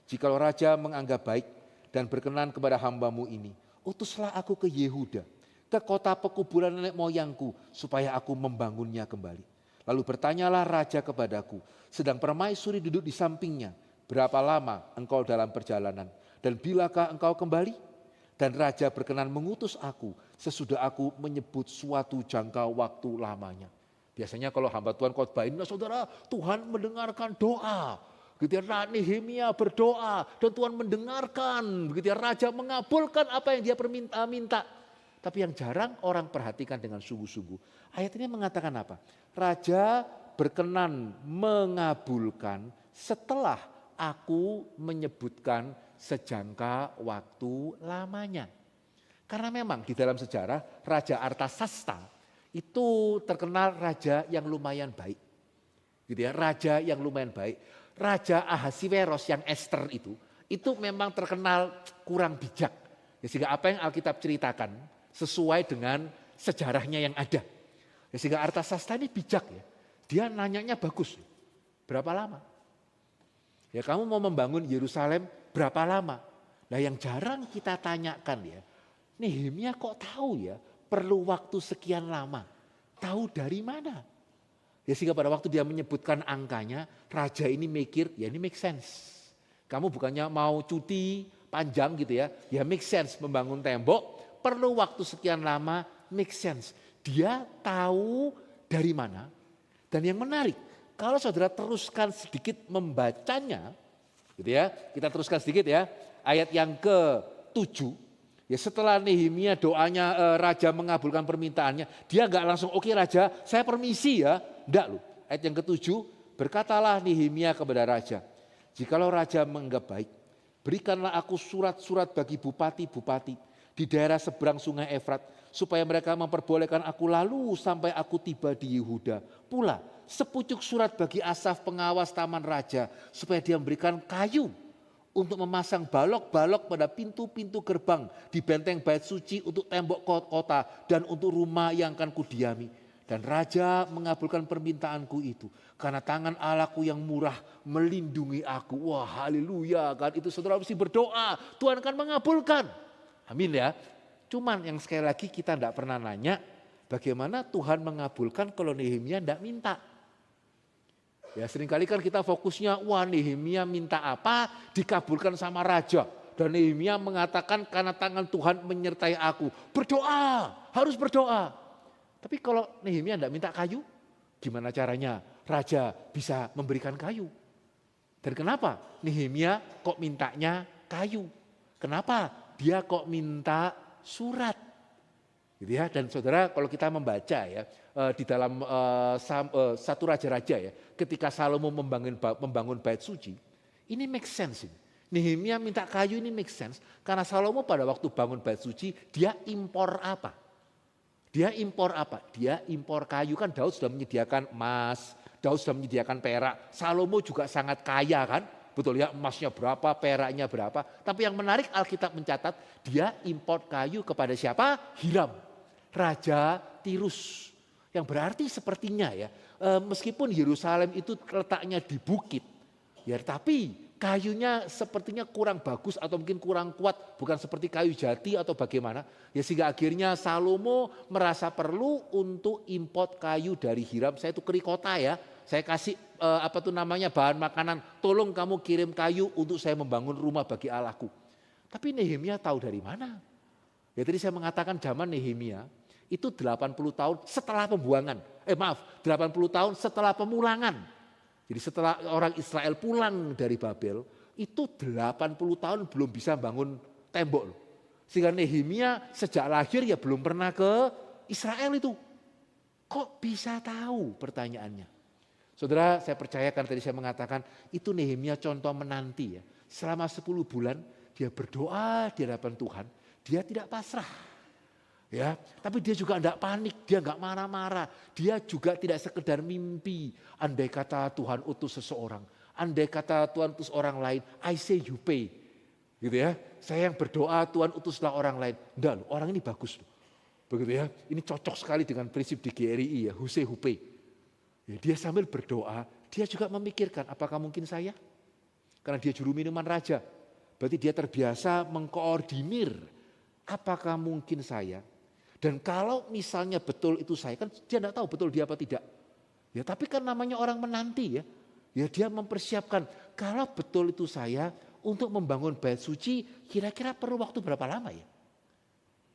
Jikalau raja menganggap baik dan berkenan kepada hambamu ini. Utuslah aku ke Yehuda. Ke kota pekuburan nenek moyangku. Supaya aku membangunnya kembali. Lalu bertanyalah raja kepadaku. Sedang permaisuri duduk di sampingnya. Berapa lama engkau dalam perjalanan? Dan bilakah engkau kembali? Dan raja berkenan mengutus aku sesudah aku menyebut suatu jangka waktu lamanya. Biasanya kalau hamba Tuhan khotbahin, nah saudara Tuhan mendengarkan doa. Gitu ya, Nehemia berdoa dan Tuhan mendengarkan. Begitu ya, raja mengabulkan apa yang dia minta. Tapi yang jarang orang perhatikan dengan sungguh-sungguh. Ayat ini mengatakan apa? Raja berkenan mengabulkan setelah aku menyebutkan sejangka waktu lamanya. Karena memang di dalam sejarah Raja Artasasta itu terkenal raja yang lumayan baik. Gitu ya, raja yang lumayan baik. Raja Ahasiweros yang Esther itu memang terkenal kurang bijak. Ya, sehingga apa yang Alkitab ceritakan sesuai dengan sejarahnya yang ada. Ya, sehingga Artasasta ini bijak ya. Dia nanyanya bagus. Berapa lama? Ya kamu mau membangun Yerusalem berapa lama? Nah yang jarang kita tanyakan ya. Nehemia kok tahu ya perlu waktu sekian lama. Tahu dari mana? Ya sehingga pada waktu dia menyebutkan angkanya, raja ini mikir, ya ini make sense. Kamu bukannya mau cuti panjang gitu ya make sense membangun tembok, perlu waktu sekian lama, make sense. Dia tahu dari mana. Dan yang menarik, kalau saudara teruskan sedikit membacanya, gitu ya, kita teruskan sedikit ya, ayat yang ke-7, ya setelah Nehemia doanya raja mengabulkan permintaannya, dia nggak langsung oke raja, saya permisi ya. Enggak loh, ayat yang ke-7, berkatalah Nehemia kepada raja, jikalau raja menganggap baik, berikanlah aku surat-surat bagi bupati-bupati di daerah seberang sungai Efrat, supaya mereka memperbolehkan aku lalu sampai aku tiba di Yehuda. Pula sepucuk surat bagi Asaf pengawas taman raja, supaya dia memberikan kayu untuk memasang balok-balok pada pintu-pintu gerbang di benteng bait suci untuk tembok kota dan untuk rumah yang akan kudiami. Dan raja mengabulkan permintaanku itu. Karena tangan Allahku yang murah melindungi aku. Wah haleluya kan. Itu saudara mesti berdoa. Tuhan akan mengabulkan. Amin ya. Cuman yang sekali lagi kita tidak pernah nanya. Bagaimana Tuhan mengabulkan kalau Nehemia tidak minta. Ya seringkali kan kita fokusnya. Wah Nehemia minta apa dikabulkan sama raja. Dan Nehemia mengatakan karena tangan Tuhan menyertai aku. Berdoa. Harus berdoa. Tapi kalau Nehemia tidak minta kayu, gimana caranya raja bisa memberikan kayu? Dan kenapa Nehemia kok mintanya kayu? Kenapa dia kok minta surat? Gitu ya. Dan saudara kalau kita membaca ya di dalam satu raja-raja ya, ketika Salomo membangun bait suci, ini make sense. Nehemia minta kayu ini make sense karena Salomo pada waktu bangun bait suci dia impor apa? Dia impor apa? Dia impor kayu, kan Daud sudah menyediakan emas, Daud sudah menyediakan perak. Salomo juga sangat kaya kan? Betul ya, emasnya berapa, peraknya berapa. Tapi yang menarik Alkitab mencatat, dia impor kayu kepada siapa? Hiram, Raja Tirus. Yang berarti sepertinya ya, meskipun Yerusalem itu letaknya di bukit, ya tapi kayunya sepertinya kurang bagus atau mungkin kurang kuat, bukan seperti kayu jati atau bagaimana. Ya sehingga akhirnya Salomo merasa perlu untuk import kayu dari Hiram. Saya tukeri kota ya, saya kasih bahan makanan, tolong kamu kirim kayu untuk saya membangun rumah bagi Allahku. Tapi Nehemia tahu dari mana? Ya tadi saya mengatakan zaman Nehemia itu 80 tahun setelah pembuangan. 80 tahun setelah pemulangan. Jadi setelah orang Israel pulang dari Babel, itu 80 tahun belum bisa bangun tembok. Sehingga Nehemia sejak lahir ya belum pernah ke Israel itu. Kok bisa tahu pertanyaannya? Saudara, saya percayakan tadi saya mengatakan itu Nehemia contoh menanti ya. Selama 10 bulan dia berdoa di hadapan Tuhan, dia tidak pasrah. Ya, tapi dia juga tidak panik, dia nggak marah-marah, dia juga tidak sekedar mimpi. Andai kata Tuhan utus seseorang, andai kata Tuhan utus orang lain, I say you pay, gitu ya. Saya yang berdoa Tuhan utuslah orang lain. Enggak, orang ini bagus, begitu ya. Ini cocok sekali dengan prinsip di GRI ya, who say who pay. Ya, dia sambil berdoa, dia juga memikirkan apakah mungkin saya, karena dia juru minuman raja, berarti dia terbiasa mengkoordinir. Apakah mungkin saya? Dan kalau misalnya betul itu saya, kan dia tidak tahu betul dia apa tidak. Ya tapi kan namanya orang menanti ya. Ya dia mempersiapkan, kalau betul itu saya untuk membangun bait suci, kira-kira perlu waktu berapa lama ya?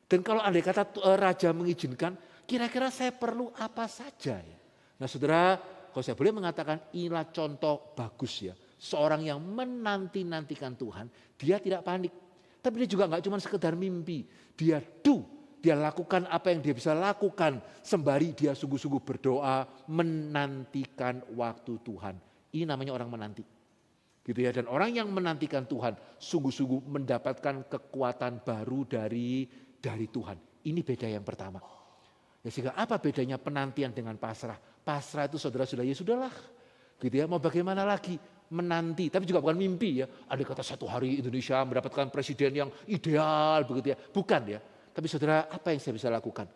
Dan kalau andai kata raja mengizinkan, kira-kira saya perlu apa saja ya? Nah saudara, kalau saya boleh mengatakan inilah contoh bagus ya. Seorang yang menanti-nantikan Tuhan, dia tidak panik. Tapi dia juga nggak cuma sekedar mimpi, dia Dia lakukan apa yang dia bisa lakukan sembari dia sungguh-sungguh berdoa menantikan waktu Tuhan. Ini namanya orang menanti. Gitu ya, dan orang yang menantikan Tuhan sungguh-sungguh mendapatkan kekuatan baru dari Tuhan. Ini beda yang pertama. Ya sehingga apa bedanya penantian dengan pasrah? Pasrah itu saudara-saudara ya sudahlah. Gitu ya, mau bagaimana lagi? Menanti, tapi juga bukan mimpi ya. Ada kata satu hari Indonesia mendapatkan presiden yang ideal begitu ya. Bukan ya. Tapi saudara, apa yang saya bisa lakukan?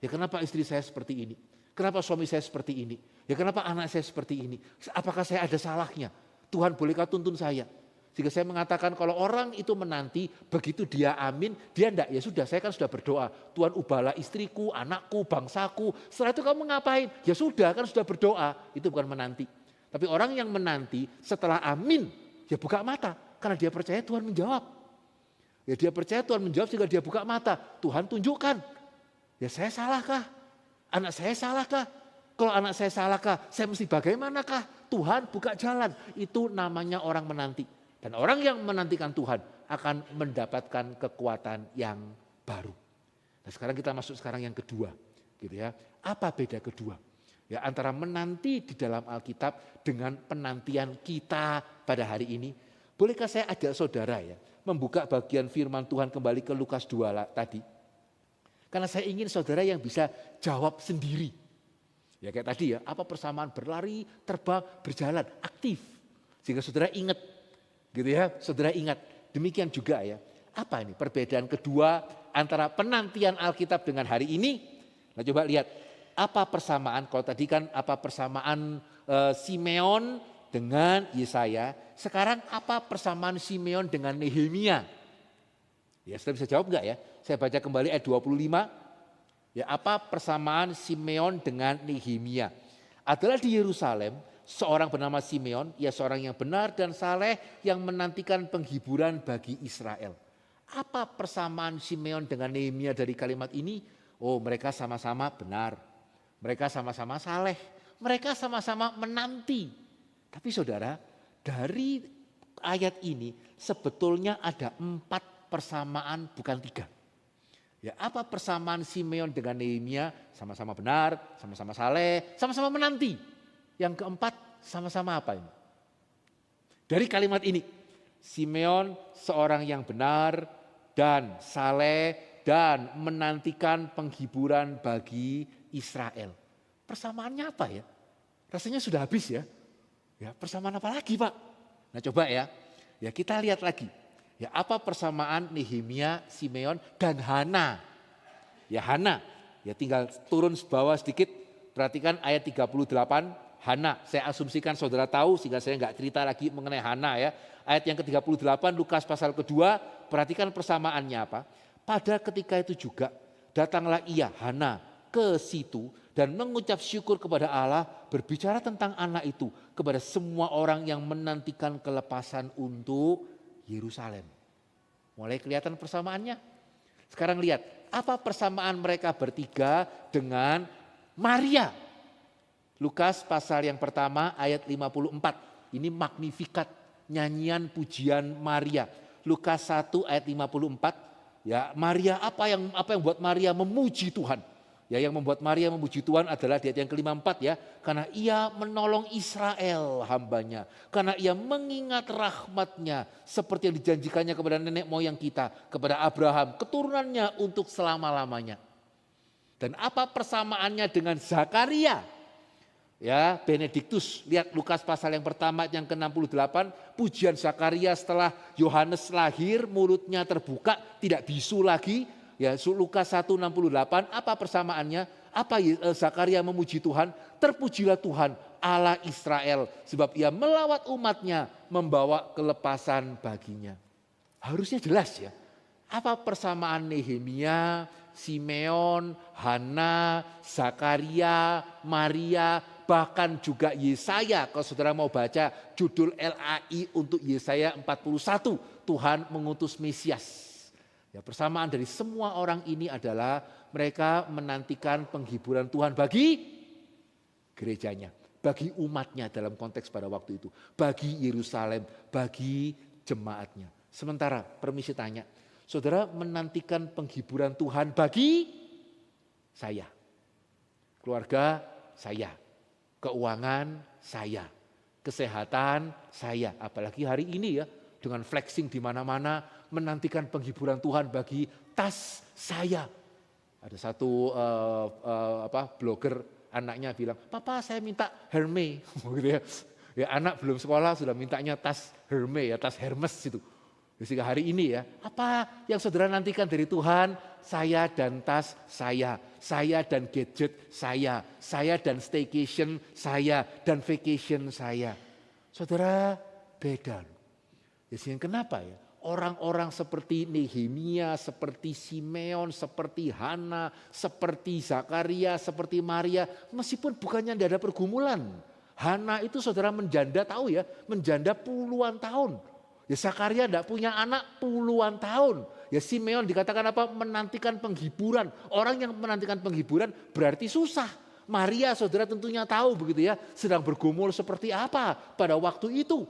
Ya kenapa istri saya seperti ini? Kenapa suami saya seperti ini? Ya kenapa anak saya seperti ini? Apakah saya ada salahnya? Tuhan bolehkah tuntun saya? Sehingga saya mengatakan kalau orang itu menanti, begitu dia amin, dia enggak, ya sudah saya kan sudah berdoa. Tuhan ubahlah istriku, anakku, bangsaku. Setelah itu kamu ngapain? Ya sudah kan sudah berdoa, itu bukan menanti. Tapi orang yang menanti setelah amin, ya buka mata. Karena dia percaya Tuhan menjawab. Ya dia percaya Tuhan menjawab sehingga dia buka mata. Tuhan tunjukkan. Ya saya salahkah? Anak saya salahkah? Kalau anak saya salahkah? Saya mesti bagaimanakah? Tuhan buka jalan. Itu namanya orang menanti. Dan orang yang menantikan Tuhan akan mendapatkan kekuatan yang baru. Nah sekarang kita masuk sekarang yang kedua. Gitu ya. Apa beda kedua? Ya antara menanti di dalam Alkitab dengan penantian kita pada hari ini. Bolehkah saya ajak saudara ya membuka bagian firman Tuhan kembali ke Lukas 2 tadi. Karena saya ingin saudara yang bisa jawab sendiri. Ya kayak tadi ya, apa persamaan berlari, terbang, berjalan, aktif. Sehingga saudara ingat, gitu ya, saudara ingat. Demikian juga ya, apa ini perbedaan kedua antara penantian Alkitab dengan hari ini. Nah coba lihat, apa persamaan, kalau tadi kan apa persamaan Simeon dengan Yesaya, sekarang apa persamaan Simeon dengan Nehemia? Ya, sudah bisa jawab enggak ya? Saya baca kembali ayat 25. Ya, apa persamaan Simeon dengan Nehemia? Adalah di Yerusalem, seorang bernama Simeon, ia seorang yang benar dan saleh yang menantikan penghiburan bagi Israel. Apa persamaan Simeon dengan Nehemia dari kalimat ini? Oh, mereka sama-sama benar. Mereka sama-sama saleh. Mereka sama-sama menanti. Tapi saudara, dari ayat ini sebetulnya ada 4 persamaan bukan 3. Ya, apa persamaan Simeon dengan Nehemia? Sama-sama benar, sama-sama saleh, sama-sama menanti. Yang keempat, sama-sama apa ini? Dari kalimat ini, Simeon seorang yang benar dan saleh dan menantikan penghiburan bagi Israel. Persamaannya apa ya? Rasanya sudah habis ya. Ya, persamaan apa lagi, Pak? Nah, coba ya. Ya, kita lihat lagi. Ya, apa persamaan Nehemia, Simeon dan Hana? Ya, Hana. Ya, tinggal turun bawah sedikit. Perhatikan ayat 38, Hana. Saya asumsikan saudara tahu sehingga saya nggak cerita lagi mengenai Hana ya. Ayat yang ke-38 Lukas pasal kedua, perhatikan persamaannya apa. Pada ketika itu juga datanglah ia, Hana, ke situ dan mengucap syukur kepada Allah, berbicara tentang anak itu kepada semua orang yang menantikan kelepasan untuk Yerusalem. Mulai kelihatan persamaannya. Sekarang lihat, apa persamaan mereka bertiga dengan Maria? Lukas pasal yang pertama ayat 54. Ini Magnificat, nyanyian pujian Maria. Lukas 1 ayat 54. Ya, Maria apa yang buat Maria memuji Tuhan? Ya, yang membuat Maria memuji Tuhan adalah di ayat yang ke-54 ya. Karena ia menolong Israel hambanya. Karena ia mengingat rahmatnya seperti yang dijanjikannya kepada nenek moyang kita. Kepada Abraham, keturunannya untuk selama-lamanya. Dan apa persamaannya dengan Zakaria? Ya, Benediktus, lihat Lukas pasal yang pertama yang ke-68, pujian Zakaria setelah Yohanes lahir, mulutnya terbuka, tidak bisu lagi. Ya, Lukas 1:68, apa persamaannya? Apa Zakaria memuji Tuhan? Terpujilah Tuhan Allah Israel, sebab ia melawat umatnya, membawa kelepasan baginya. Harusnya jelas ya. Apa persamaan Nehemia, Simeon, Hana, Zakaria, Maria, bahkan juga Yesaya. Kalau saudara mau baca judul LAI untuk Yesaya 41, Tuhan mengutus Mesias. Ya, persamaan dari semua orang ini adalah mereka menantikan penghiburan Tuhan bagi gerejanya, bagi umatnya dalam konteks pada waktu itu, bagi Yerusalem, bagi jemaatnya. Sementara permisi tanya, saudara menantikan penghiburan Tuhan bagi saya, keluarga saya, keuangan saya, kesehatan saya, apalagi hari ini ya dengan flexing di mana-mana, menantikan penghiburan Tuhan bagi tas saya. Ada satu blogger, anaknya bilang, "Papa, saya minta Hermes." Gitu ya. Ya, anak belum sekolah sudah mintanya tas Hermes ya, tas Hermes itu. Sehingga hari ini ya, apa yang saudara nantikan dari Tuhan? Saya dan tas saya dan gadget saya dan staycation saya dan vacation saya. Saudara, beda. Ya, sehingga kenapa ya? Orang-orang seperti Nehemia, seperti Simeon, seperti Hana, seperti Zakaria, seperti Maria, meskipun bukannya tidak ada pergumulan. Hana itu saudara menjanda, tahu ya, menjanda puluhan tahun. Ya, Zakaria tidak punya anak puluhan tahun. Ya, Simeon dikatakan apa? Menantikan penghiburan. Orang yang menantikan penghiburan berarti susah. Maria saudara tentunya tahu begitu ya, sedang bergumul seperti apa pada waktu itu.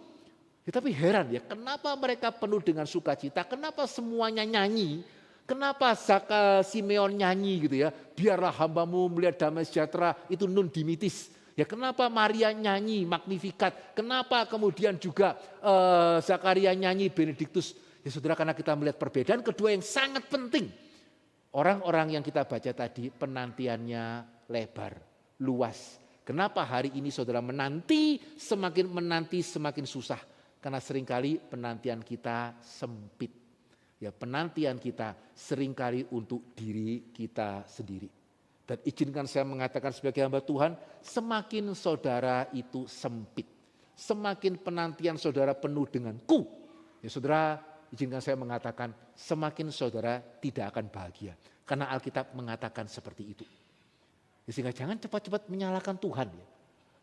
Ya, tapi heran ya, kenapa mereka penuh dengan sukacita? Kenapa semuanya nyanyi? Kenapa Simeon nyanyi gitu ya? Biarlah hambamu melihat damai sejahtera, itu nun dimitis. Ya, kenapa Maria nyanyi Magnificat? Kenapa kemudian juga Zakaria nyanyi Benediktus? Ya saudara, karena kita melihat perbedaan kedua yang sangat penting. Orang-orang yang kita baca tadi penantiannya lebar, luas. Kenapa hari ini saudara menanti semakin susah? Karena seringkali penantian kita sempit. Ya, penantian kita seringkali untuk diri kita sendiri. Dan izinkan saya mengatakan sebagai hamba Tuhan, semakin saudara itu sempit, semakin penantian saudara penuh dengan ku. Ya saudara, izinkan saya mengatakan semakin saudara tidak akan bahagia. Karena Alkitab mengatakan seperti itu. Ya, sehingga jangan cepat-cepat menyalahkan Tuhan.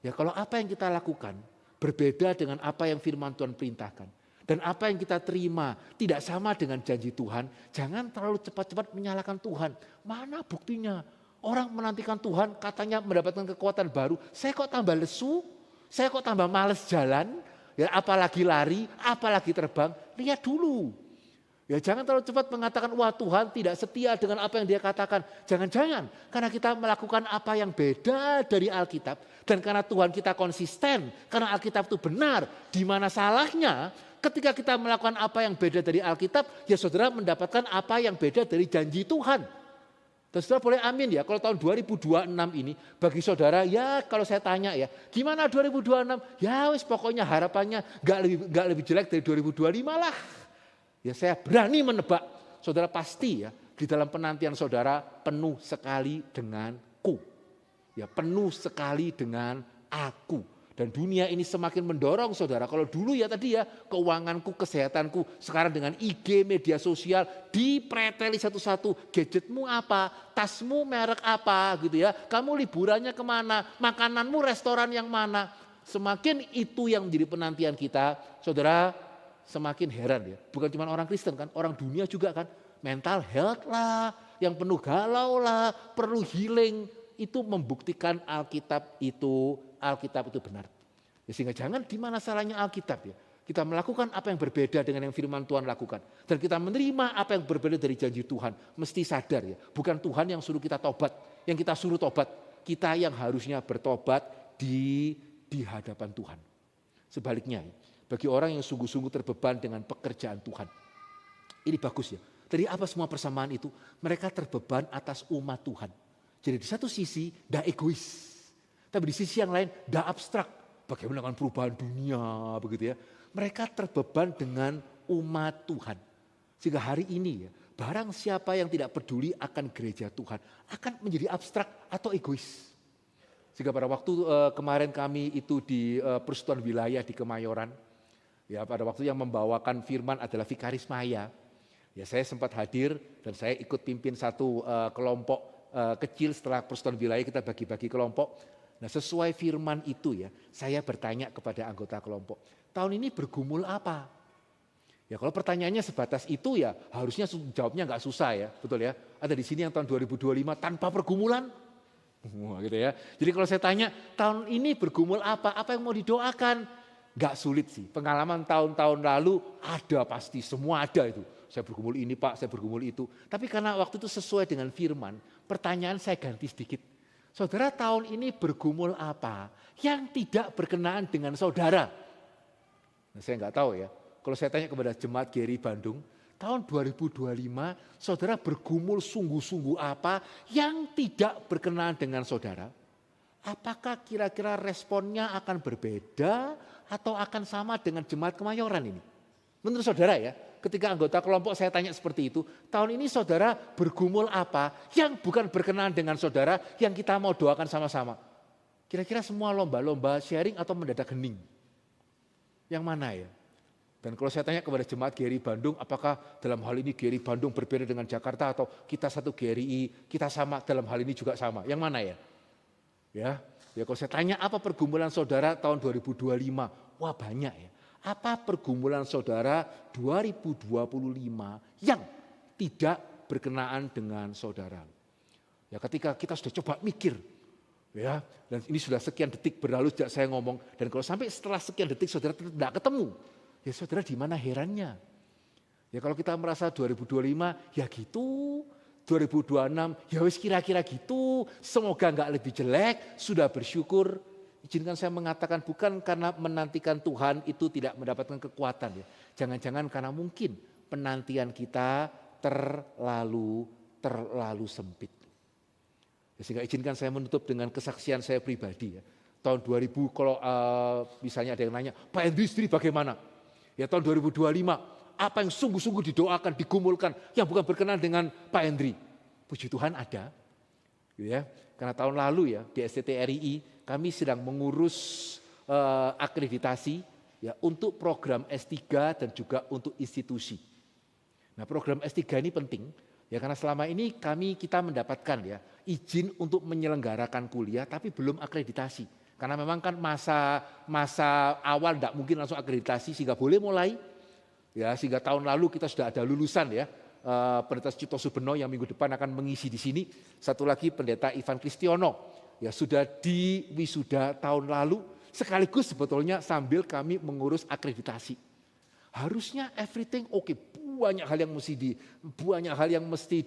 Ya, kalau apa yang kita lakukan berbeda dengan apa yang firman Tuhan perintahkan. Dan apa yang kita terima tidak sama dengan janji Tuhan. Jangan terlalu cepat-cepat menyalahkan Tuhan. Mana buktinya? Orang menantikan Tuhan katanya mendapatkan kekuatan baru. Saya kok tambah lesu? Saya kok tambah males jalan? Ya, apalagi lari, apalagi terbang? Lihat dulu. Ya jangan terlalu cepat mengatakan, wah Tuhan tidak setia dengan apa yang dia katakan. Jangan-jangan karena kita melakukan apa yang beda dari Alkitab. Dan karena Tuhan kita konsisten, karena Alkitab itu benar. Di mana salahnya ketika kita melakukan apa yang beda dari Alkitab, ya saudara mendapatkan apa yang beda dari janji Tuhan. Dan saudara boleh amin ya, kalau tahun 2026 ini bagi saudara, ya kalau saya tanya ya, gimana 2026? Ya wis pokoknya harapannya gak lebih jelek dari 2025 lah. Ya saya berani menebak, saudara pasti ya di dalam penantian saudara penuh sekali denganku. Ya penuh sekali dengan aku. Dan dunia ini semakin mendorong saudara. Kalau dulu ya tadi ya keuanganku, kesehatanku. Sekarang dengan IG, media sosial dipreteli satu-satu. Gadgetmu apa, tasmu merek apa gitu ya. Kamu liburannya kemana, makananmu restoran yang mana. Semakin itu yang menjadi penantian kita saudara, semakin heran ya. Bukan cuma orang Kristen kan, orang dunia juga kan. Mental health lah, yang penuh galau lah, perlu healing. Itu membuktikan Alkitab itu benar. Ya, sehingga jangan di mana salahnya Alkitab ya. Kita melakukan apa yang berbeda dengan yang firman Tuhan lakukan. Dan kita menerima apa yang berbeda dari janji Tuhan. Mesti sadar ya, bukan Tuhan yang suruh kita tobat. Yang kita suruh tobat, kita yang harusnya bertobat di hadapan Tuhan. Sebaliknya ya, bagi orang yang sungguh-sungguh terbeban dengan pekerjaan Tuhan. Ini bagus ya. Dari apa semua persamaan itu? Mereka terbeban atas umat Tuhan. Jadi di satu sisi tidak egois. Tapi di sisi yang lain tidak abstrak. Bagaimana dengan perubahan dunia begitu ya. Mereka terbeban dengan umat Tuhan. Sehingga hari ini ya, barang siapa yang tidak peduli akan gereja Tuhan akan menjadi abstrak atau egois. Sehingga pada waktu kemarin kami itu di persekutuan wilayah di Kemayoran. Ya, pada waktu yang membawakan firman adalah Vikaris Maya. Ya, saya sempat hadir dan saya ikut pimpin satu kelompok kecil. Setelah persekutuan wilayah kita bagi-bagi kelompok. Nah sesuai firman itu ya, saya bertanya kepada anggota kelompok, tahun ini bergumul apa? Ya kalau pertanyaannya sebatas itu ya harusnya jawabnya nggak susah ya, betul ya. Ada di sini yang tahun 2025 tanpa pergumulan, gitu ya. Jadi kalau saya tanya tahun ini bergumul apa? Apa yang mau didoakan? Nggak sulit sih. Pengalaman tahun-tahun lalu ada pasti, semua ada itu. Saya bergumul ini Pak, saya bergumul itu. Tapi karena waktu itu sesuai dengan firman, pertanyaan saya ganti sedikit. Saudara tahun ini bergumul apa yang tidak berkenaan dengan saudara? Nah, saya nggak tahu ya. Kalau saya tanya kepada jemaat GRI Bandung, tahun 2025 saudara bergumul sungguh-sungguh apa yang tidak berkenaan dengan saudara? Apakah kira-kira responnya akan berbeda atau akan sama dengan jemaat Kemayoran ini? Menurut saudara ya, ketika anggota kelompok saya tanya seperti itu, tahun ini saudara bergumul apa yang bukan berkenaan dengan saudara yang kita mau doakan sama-sama? Kira-kira semua lomba-lomba sharing atau mendadak hening? Yang mana ya? Dan kalau saya tanya kepada jemaat GRI Bandung, apakah dalam hal ini GRI Bandung berbeda dengan Jakarta atau kita satu GRI, kita sama dalam hal ini juga sama? Yang mana ya? Ya kalau saya tanya apa pergumulan saudara tahun 2025? Wah banyak ya. Apa pergumulan saudara 2025 yang tidak berkenaan dengan saudara? Ya ketika kita sudah coba mikir, ya dan ini sudah sekian detik berlalu sejak saya ngomong, dan kalau sampai setelah sekian detik saudara tidak ketemu, ya saudara di mana herannya? Ya kalau kita merasa 2025 ya gitu, 2026 ya wis kira-kira gitu, semoga enggak lebih jelek, sudah bersyukur. Izinkan saya mengatakan bukan karena menantikan Tuhan itu tidak mendapatkan kekuatan ya. Jangan-jangan karena mungkin penantian kita terlalu sempit. Ya, sehingga izinkan saya menutup dengan kesaksian saya pribadi ya. Tahun 2000 kalau misalnya ada yang nanya, Pak Hendri sendiri bagaimana? Ya tahun 2025 apa yang sungguh-sungguh didoakan, digumulkan yang bukan berkenaan dengan Pak Hendri? Puji Tuhan ada. Gitu ya. Karena tahun lalu ya di STTRI kami sedang mengurus akreditasi ya untuk program S3 dan juga untuk institusi. Nah, program S3 ini penting ya karena selama ini kita mendapatkan ya izin untuk menyelenggarakan kuliah tapi belum akreditasi. Karena memang kan masa awal tidak mungkin langsung akreditasi sehingga boleh mulai ya sehingga tahun lalu kita sudah ada lulusan ya. Pendeta Cipto Subeno yang minggu depan akan mengisi di sini. Satu lagi pendeta Ivan Kristiono ya sudah di wisuda tahun lalu. Sekaligus sebetulnya sambil kami mengurus akreditasi. Harusnya everything oke, banyak hal yang mesti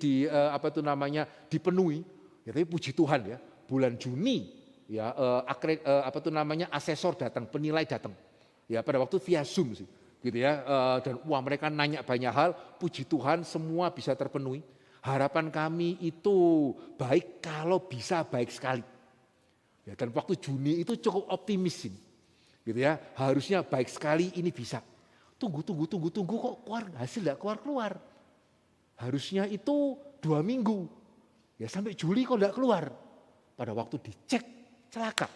dipenuhi. Ya, tapi puji Tuhan ya, bulan Juni ya asesor datang, penilai datang. Ya pada waktu via Zoom sih, gitu ya. Dan mereka nanya banyak hal, puji Tuhan semua bisa terpenuhi. Harapan kami itu baik kalau bisa baik sekali. Ya, dan waktu Juni itu cukup optimis ini. Gitu ya, harusnya baik sekali ini bisa. Tunggu kok hasil enggak keluar. Harusnya itu 2 minggu. Ya sampai Juli kok enggak keluar. Pada waktu dicek celaka.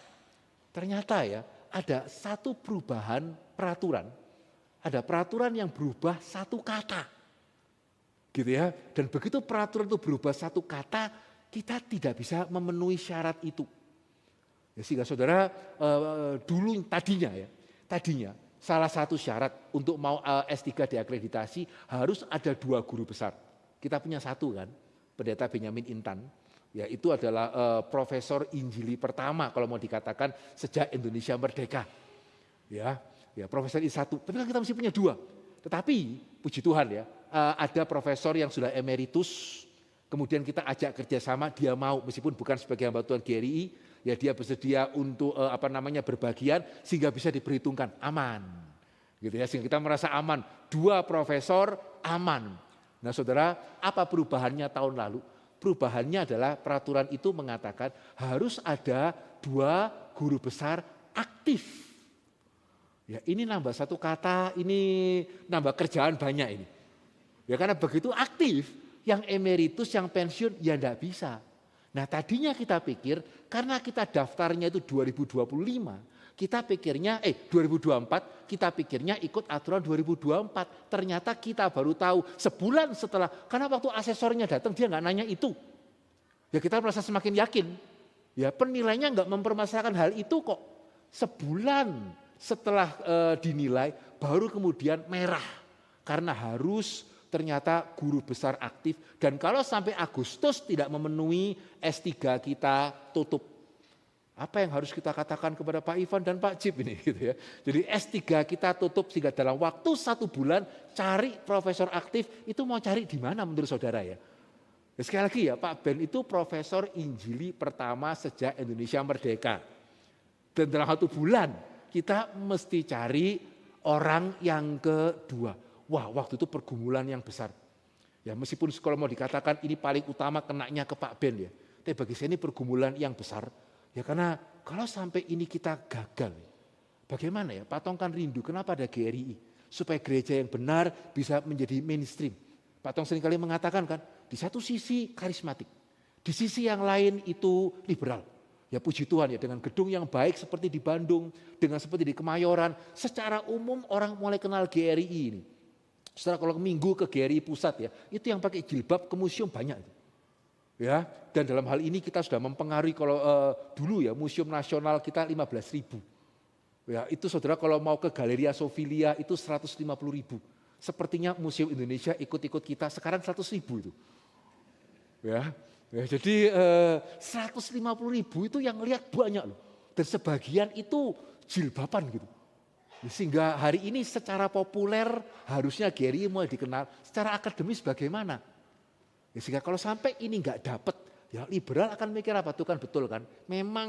Ternyata ya ada satu perubahan peraturan. Ada peraturan yang berubah satu kata. Gitu ya. Dan begitu peraturan itu berubah satu kata, kita tidak bisa memenuhi syarat itu. Ya, sehingga saudara dulu tadinya salah satu syarat untuk mau S3 diakreditasi harus ada 2 guru besar. Kita punya 1 kan, Pendeta Benyamin Intan. Ya, itu adalah profesor Injili pertama kalau mau dikatakan sejak Indonesia merdeka. Ya, profesor I1. Tapi kan kita mesti punya 2. Tetapi puji Tuhan ya, ada profesor yang sudah emeritus. Kemudian kita ajak kerjasama, dia mau meskipun bukan sebagai hamba Tuhan GRI, ya dia bersedia untuk berbagian sehingga bisa diperhitungkan aman. Gitu ya, sehingga kita merasa aman. 2 profesor aman. Nah, saudara, apa perubahannya tahun lalu? Perubahannya adalah peraturan itu mengatakan harus ada 2 guru besar aktif. Ya, ini nambah 1 kata, ini nambah kerjaan banyak ini. Ya karena begitu aktif, yang emeritus, yang pensiun ya enggak bisa. Nah, tadinya kita pikir karena kita daftarnya itu 2025, kita pikirnya 2024, kita pikirnya ikut aturan 2024. Ternyata kita baru tahu sebulan setelah, karena waktu asesornya datang dia nggak nanya itu. Ya kita merasa semakin yakin. Ya penilainya nggak mempermasalahkan hal itu kok. Sebulan setelah dinilai baru kemudian merah karena harus ternyata guru besar aktif, dan kalau sampai Agustus tidak memenuhi S3 kita tutup. Apa yang harus kita katakan kepada Pak Ivan dan Pak Cip ini gitu ya. Jadi S3 kita tutup sehingga dalam waktu 1 bulan cari profesor aktif itu mau cari di mana menurut saudara ya. Ya sekali lagi ya, Pak Ben itu profesor Injili pertama sejak Indonesia merdeka. Dan dalam 1 bulan kita mesti cari orang yang kedua. Wah, waktu itu pergumulan yang besar. Ya meskipun kalau mau dikatakan ini paling utama kenanya ke Pak Ben ya. Tapi bagi saya ini pergumulan yang besar. Ya karena kalau sampai ini kita gagal, bagaimana ya? Patongkan rindu, kenapa ada GRI? Supaya gereja yang benar bisa menjadi mainstream. Pak Tong seringkali mengatakan kan, di satu sisi karismatik. Di sisi yang lain itu liberal. Ya puji Tuhan ya, dengan gedung yang baik seperti di Bandung, dengan seperti di Kemayoran. Secara umum orang mulai kenal GRI ini. Setelah kalau minggu ke GRI pusat ya, itu yang pakai jilbab ke museum banyak itu. Ya, dan dalam hal ini kita sudah mempengaruhi kalau dulu ya Museum Nasional kita 15.000. Ya, itu saudara kalau mau ke Galeria Sofilia itu 150.000. Sepertinya Museum Indonesia ikut-ikut kita sekarang 100.000 itu. Ya, jadi 150.000 itu yang lihat banyak loh. Dan sebagian itu jilbaban gitu. Sehingga hari ini secara populer harusnya GRI mulai dikenal, secara akademis bagaimana? Ya, sehingga kalau sampai ini nggak dapat, ya liberal akan mikir apa tuh kan betul kan? Memang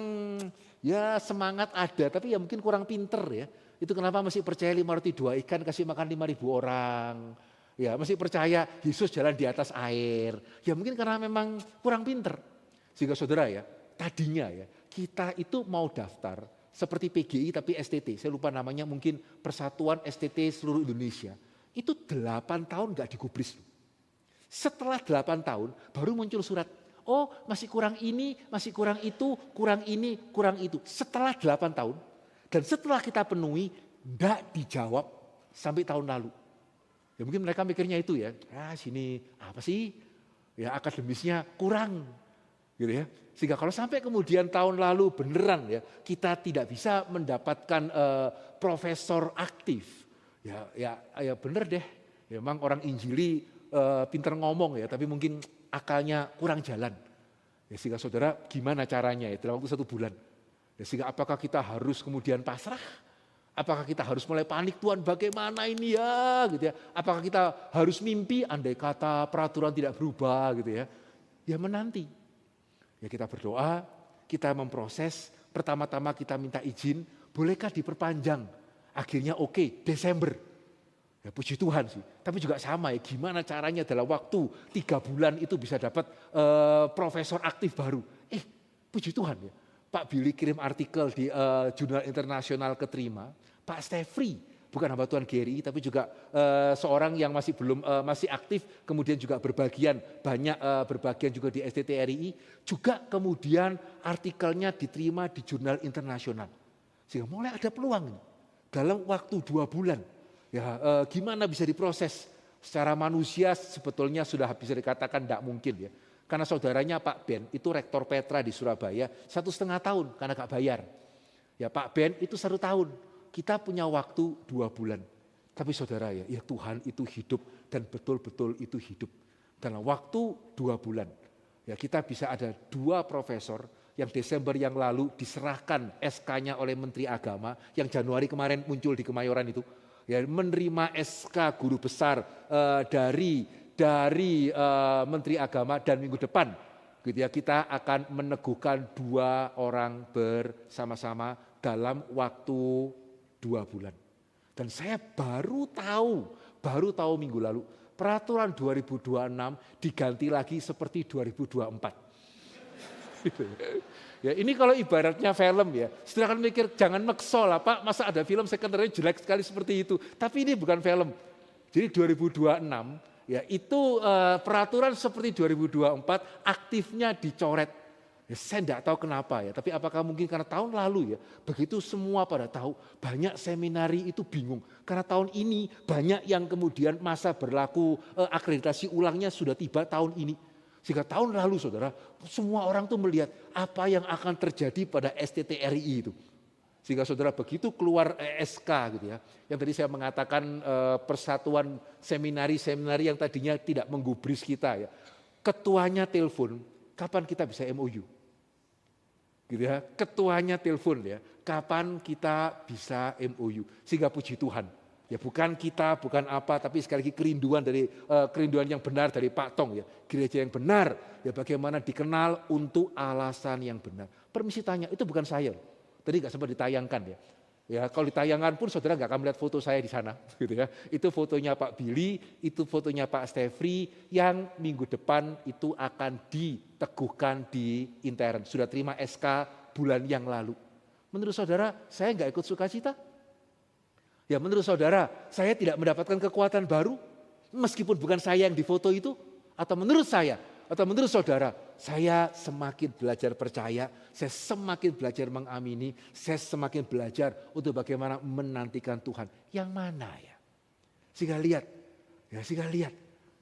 ya semangat ada, tapi ya mungkin kurang pinter ya. Itu kenapa masih percaya 5 roti 2 ikan kasih makan 5.000 orang? Ya masih percaya Yesus jalan di atas air. Ya mungkin karena memang kurang pinter. Sehingga saudara ya, tadinya ya kita itu mau daftar seperti PGI tapi STT, saya lupa namanya, mungkin Persatuan STT Seluruh Indonesia. Itu 8 tahun gak digubris. Setelah 8 tahun baru muncul surat, oh masih kurang ini, masih kurang itu, kurang ini, kurang itu. Setelah 8 tahun dan setelah kita penuhi, gak dijawab sampai tahun lalu. Ya mungkin mereka mikirnya itu ya, sini apa sih, ya akademisnya kurang gitu ya. Sehingga kalau sampai kemudian tahun lalu beneran ya kita tidak bisa mendapatkan profesor aktif, ya bener deh. Ya, memang orang Injili pinter ngomong ya, tapi mungkin akalnya kurang jalan. Ya, sehingga saudara gimana caranya ya dalam waktu 1 bulan? Ya, sehingga apakah kita harus kemudian pasrah Apakah kita harus mulai panik, Tuhan bagaimana ini ya gitu ya. Apakah kita harus mimpi andai kata peraturan tidak berubah gitu ya. Ya menanti. Ya kita berdoa, kita memproses, pertama-tama kita minta izin, bolehkah diperpanjang? Akhirnya oke, Desember. Ya puji Tuhan sih. Tapi juga sama ya, gimana caranya dalam waktu 3 bulan itu bisa dapat profesor aktif baru. Puji Tuhan ya. Pak Billy kirim artikel di jurnal internasional keterima, Pak Stefri, bukan hamba Tuhan Gary, tapi juga seorang yang masih aktif, kemudian juga berbagian juga di STTRI, juga kemudian artikelnya diterima di jurnal internasional. Sehingga mulai ada peluang dalam waktu 2 bulan. Ya, gimana bisa diproses? Secara manusia sebetulnya sudah bisa dikatakan tidak mungkin ya. Karena saudaranya Pak Ben itu rektor Petra di Surabaya 1,5 tahun karena gak bayar. Ya Pak Ben itu 1 tahun. Kita punya waktu 2 bulan. Tapi saudara ya Tuhan itu hidup dan betul-betul itu hidup. Dalam waktu 2 bulan. Ya kita bisa ada 2 profesor yang Desember yang lalu diserahkan SK-nya oleh Menteri Agama. Yang Januari kemarin muncul di Kemayoran itu. Ya menerima SK guru besar dari Menteri Agama dan minggu depan gitu ya, kita akan meneguhkan 2 orang bersama-sama dalam waktu 2 bulan. Dan saya baru tahu minggu lalu peraturan 2026 diganti lagi seperti 2024. Ya, ini kalau ibaratnya film ya, saudara kan mikir jangan makso lah Pak, masa ada film sekundernya jelek sekali seperti itu. Tapi ini bukan film. Jadi 2026 ya itu peraturan seperti 2024 aktifnya dicoret. Ya, saya tidak tahu kenapa ya, tapi apakah mungkin karena tahun lalu ya, begitu semua pada tahu banyak seminari itu bingung. Karena tahun ini banyak yang kemudian masa berlaku akreditasi ulangnya sudah tiba tahun ini. Sehingga tahun lalu saudara, semua orang tuh melihat apa yang akan terjadi pada STTRI itu. Sehingga saudara begitu keluar SK gitu ya. Yang tadi saya mengatakan persatuan seminari-seminari yang tadinya tidak menggubris kita ya. Ketuanya telepon, kapan kita bisa MOU? Gitu ya. Ketuanya telepon ya, kapan kita bisa MOU? Sehingga puji Tuhan. Ya bukan kita, bukan apa, tapi sekali lagi kerinduan yang benar dari Pak Tong ya. Gereja yang benar, ya bagaimana dikenal untuk alasan yang benar. Permisi tanya, itu bukan saya. Tadi nggak sempat ditayangkan ya. Ya kalau ditayangkan pun saudara nggak akan melihat foto saya di sana, gitu ya. Itu fotonya Pak Billy, itu fotonya Pak Stefri yang minggu depan itu akan diteguhkan di intern. Sudah terima SK bulan yang lalu. Menurut saudara, saya nggak ikut sukacita? Ya menurut saudara, saya tidak mendapatkan kekuatan baru meskipun bukan saya yang difoto itu, atau menurut saya, atau menurut saudara, saya semakin belajar percaya, saya semakin belajar mengamini, saya semakin belajar untuk bagaimana menantikan Tuhan. Yang mana ya? Sehingga lihat,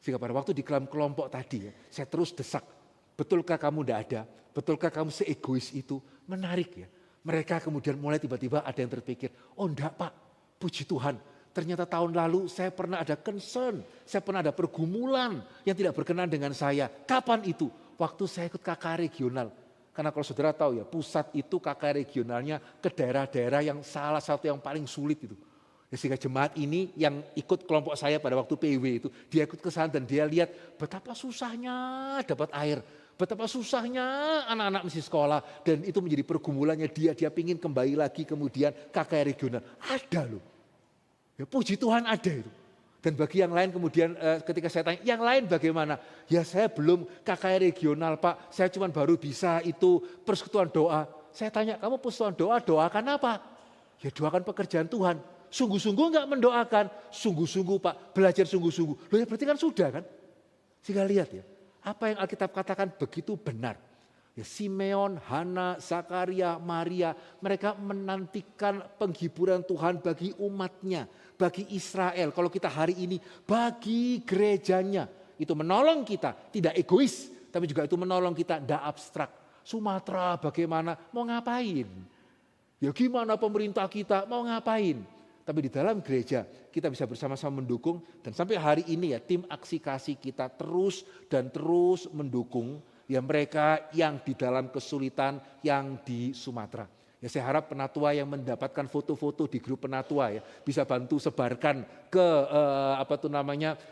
sehingga pada waktu di dalam kelompok tadi ya, saya terus desak, betulkah kamu tidak ada? Betulkah kamu seegois itu? Menarik ya. Mereka kemudian mulai tiba-tiba ada yang terpikir, oh enggak Pak. Puji Tuhan, ternyata tahun lalu saya pernah ada concern, saya pernah ada pergumulan yang tidak berkenan dengan saya. Kapan itu? Waktu saya ikut KK regional. Karena kalau saudara tahu ya, pusat itu KK regionalnya ke daerah-daerah yang salah satu yang paling sulit itu. Ya, sehingga jemaat ini yang ikut kelompok saya pada waktu PW itu, dia ikut ke sana dan dia lihat betapa susahnya dapat air. Betapa susahnya anak-anak mesti sekolah dan itu menjadi pergumulannya dia pingin kembali lagi kemudian KKR regional. Ada loh. Ya puji Tuhan ada itu. Dan bagi yang lain kemudian ketika saya tanya, yang lain bagaimana? Ya saya belum KKR regional Pak, saya cuma baru bisa itu persekutuan doa. Saya tanya, kamu persekutuan doa, doakan apa? Ya doakan pekerjaan Tuhan. Sungguh-sungguh enggak mendoakan? Sungguh-sungguh Pak, belajar sungguh-sungguh. Loh ya berarti kan sudah kan? Sehingga lihat ya. Apa yang Alkitab katakan begitu benar. Ya, Simeon, Hana, Zakaria, Maria, mereka menantikan penghiburan Tuhan bagi umatnya, bagi Israel. Kalau kita hari ini, bagi gerejanya. Itu menolong kita, tidak egois, tapi juga itu menolong kita, tidak abstrak. Sumatera bagaimana, mau ngapain? Ya gimana pemerintah kita, mau ngapain? Tapi di dalam gereja kita bisa bersama-sama mendukung dan sampai hari ini ya tim aksi kasih kita terus dan terus mendukung ya mereka yang di dalam kesulitan yang di Sumatera. Ya saya harap penatua yang mendapatkan foto-foto di grup penatua ya bisa bantu sebarkan ke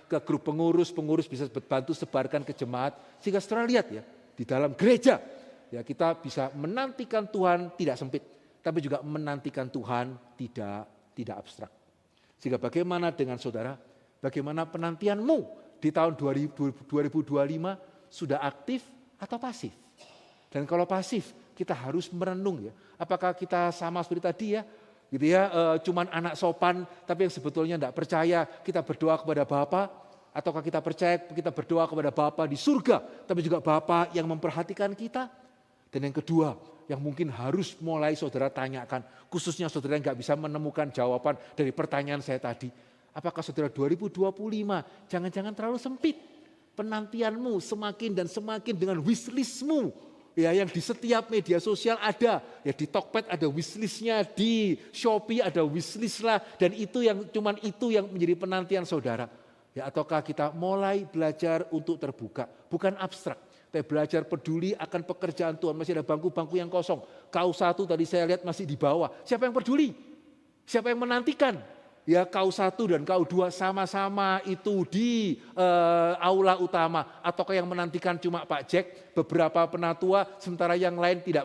ke grup pengurus bisa bantu sebarkan ke jemaat sehingga saudara lihat ya di dalam gereja ya kita bisa menantikan Tuhan tidak sempit tapi juga menantikan Tuhan tidak abstrak. Sehingga bagaimana dengan saudara? Bagaimana penantianmu di tahun 2025 sudah aktif atau pasif? Dan kalau pasif kita harus merenung ya. Apakah kita sama seperti tadi ya, gitu ya, cuman anak sopan tapi yang sebetulnya tidak percaya kita berdoa kepada Bapa, ataukah kita percaya kita berdoa kepada Bapa di surga, tapi juga Bapa yang memperhatikan kita. Dan yang kedua, yang mungkin harus mulai saudara tanyakan, khususnya saudara yang nggak bisa menemukan jawaban dari pertanyaan saya tadi, apakah saudara 2025 jangan-jangan terlalu sempit? Penantianmu semakin dan semakin dengan wishlistmu. Ya, yang di setiap media sosial ada, ya di Tokped ada wishlistnya, di Shopee ada wishlist lah, dan itu yang menjadi penantian saudara. Ya, ataukah kita mulai belajar untuk terbuka, bukan abstrak, tapi belajar peduli akan pekerjaan Tuhan. Masih ada bangku-bangku yang kosong. KU1 tadi saya lihat masih di bawah. Siapa yang peduli? Siapa yang menantikan? Ya KU1 dan KU2 sama-sama itu di aula utama. Ataukah yang menantikan cuma Pak Jack, beberapa penatua, sementara yang lain tidak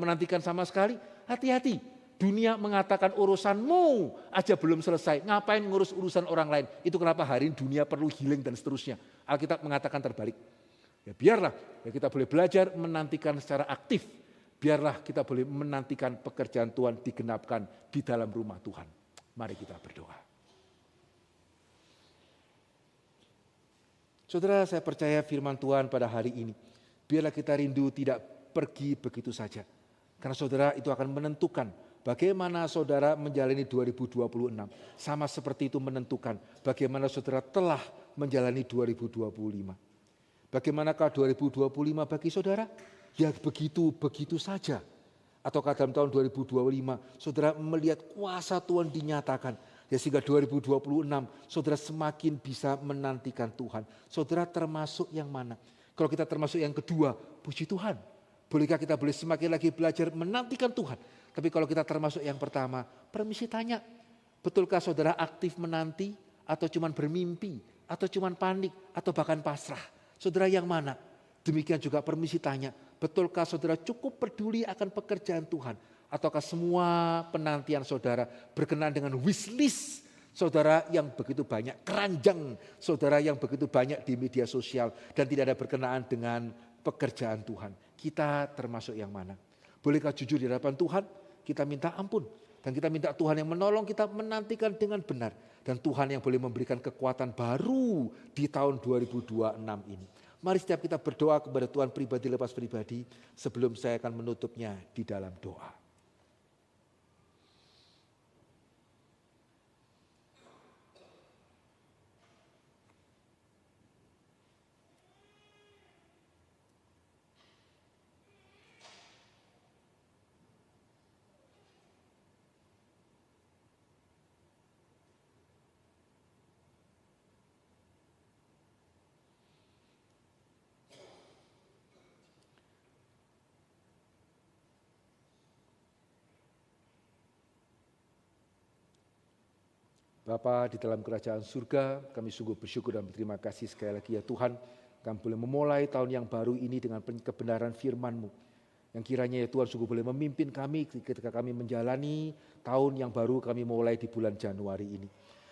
menantikan sama sekali? Hati-hati, dunia mengatakan urusanmu aja belum selesai. Ngapain ngurus urusan orang lain? Itu kenapa hari ini dunia perlu healing dan seterusnya. Alkitab mengatakan terbalik. Ya biarlah ya kita boleh belajar menantikan secara aktif. Biarlah kita boleh menantikan pekerjaan Tuhan digenapkan di dalam rumah Tuhan. Mari kita berdoa. Saudara, saya percaya firman Tuhan pada hari ini. Biarlah kita rindu tidak pergi begitu saja. Karena saudara itu akan menentukan bagaimana saudara menjalani 2026. Sama seperti itu menentukan bagaimana saudara telah menjalani 2025. Bagaimanakah 2025 bagi saudara? Ya begitu saja. Ataukah dalam tahun 2025 saudara melihat kuasa Tuhan dinyatakan. Ya sehingga 2026 saudara semakin bisa menantikan Tuhan. Saudara termasuk yang mana? Kalau kita termasuk yang kedua, puji Tuhan. Bolehkah kita boleh semakin lagi belajar menantikan Tuhan? Tapi kalau kita termasuk yang pertama, permisi tanya. Betulkah saudara aktif menanti atau cuman bermimpi? Atau cuman panik atau bahkan pasrah? Saudara yang mana? Demikian juga permisi tanya, betulkah saudara cukup peduli akan pekerjaan Tuhan? Ataukah semua penantian saudara berkenaan dengan wishlist saudara yang begitu banyak, keranjang saudara yang begitu banyak di media sosial dan tidak ada berkenaan dengan pekerjaan Tuhan? Kita termasuk yang mana? Bolehkah jujur di hadapan Tuhan? Kita minta ampun dan kita minta Tuhan yang menolong kita menantikan dengan benar. Dan Tuhan yang boleh memberikan kekuatan baru di tahun 2026 ini. Mari setiap kita berdoa kepada Tuhan pribadi lepas pribadi sebelum saya akan menutupnya di dalam doa. Bapa di dalam kerajaan surga, kami sungguh bersyukur dan berterima kasih sekali lagi ya Tuhan. Kami boleh memulai tahun yang baru ini dengan kebenaran firman-Mu. Yang kiranya ya Tuhan sungguh boleh memimpin kami ketika kami menjalani tahun yang baru kami mulai di bulan Januari ini.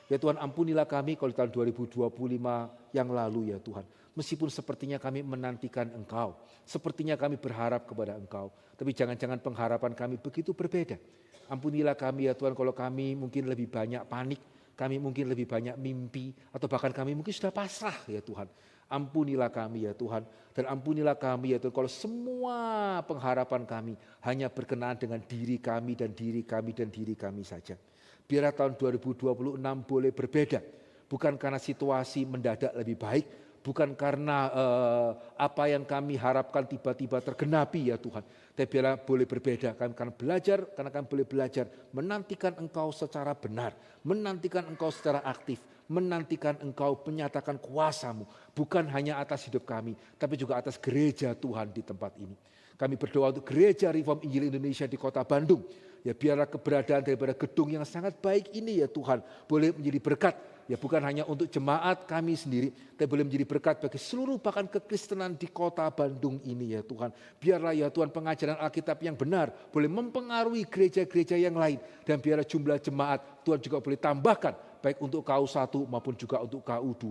Ya Tuhan ampunilah kami kalau di tahun 2025 yang lalu ya Tuhan. Meskipun sepertinya kami menantikan Engkau. Sepertinya kami berharap kepada Engkau. Tapi jangan-jangan pengharapan kami begitu berbeda. Ampunilah kami ya Tuhan kalau kami mungkin lebih banyak panik. Kami mungkin lebih banyak mimpi atau bahkan kami mungkin sudah pasrah ya Tuhan. Ampunilah kami ya Tuhan dan ampunilah kami ya Tuhan kalau semua pengharapan kami hanya berkenaan dengan diri kami dan diri kami dan diri kami saja. Biarlah tahun 2026 boleh berbeda. Bukan karena situasi mendadak lebih baik. Bukan karena apa yang kami harapkan tiba-tiba tergenapi ya Tuhan. Tapi biarlah boleh berbeda. Kami akan belajar, karena kami boleh belajar menantikan Engkau secara benar. Menantikan Engkau secara aktif. Menantikan Engkau menyatakan kuasa-Mu. Bukan hanya atas hidup kami, tapi juga atas gereja Tuhan di tempat ini. Kami berdoa untuk Gereja Reform Injil Indonesia di Kota Bandung. Ya biarlah keberadaan daripada gedung yang sangat baik ini ya Tuhan boleh menjadi berkat. Ya bukan hanya untuk jemaat kami sendiri, tapi boleh menjadi berkat bagi seluruh bahkan kekristenan di Kota Bandung ini ya Tuhan. Biarlah ya Tuhan pengajaran Alkitab yang benar boleh mempengaruhi gereja-gereja yang lain. Dan biarlah jumlah jemaat Tuhan juga boleh tambahkan baik untuk KU1 maupun juga untuk KU2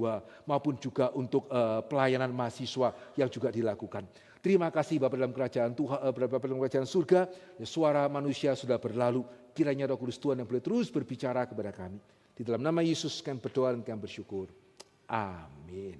maupun juga untuk pelayanan mahasiswa yang juga dilakukan. Terima kasih Bapak dalam kerajaan Tuhan, Bapak dalam kerajaan surga, ya, suara manusia sudah berlalu. Kiranya Roh Kudus Tuhan yang boleh terus berbicara kepada kami. Di dalam nama Yesus kami berdoa dan kami bersyukur. Amin.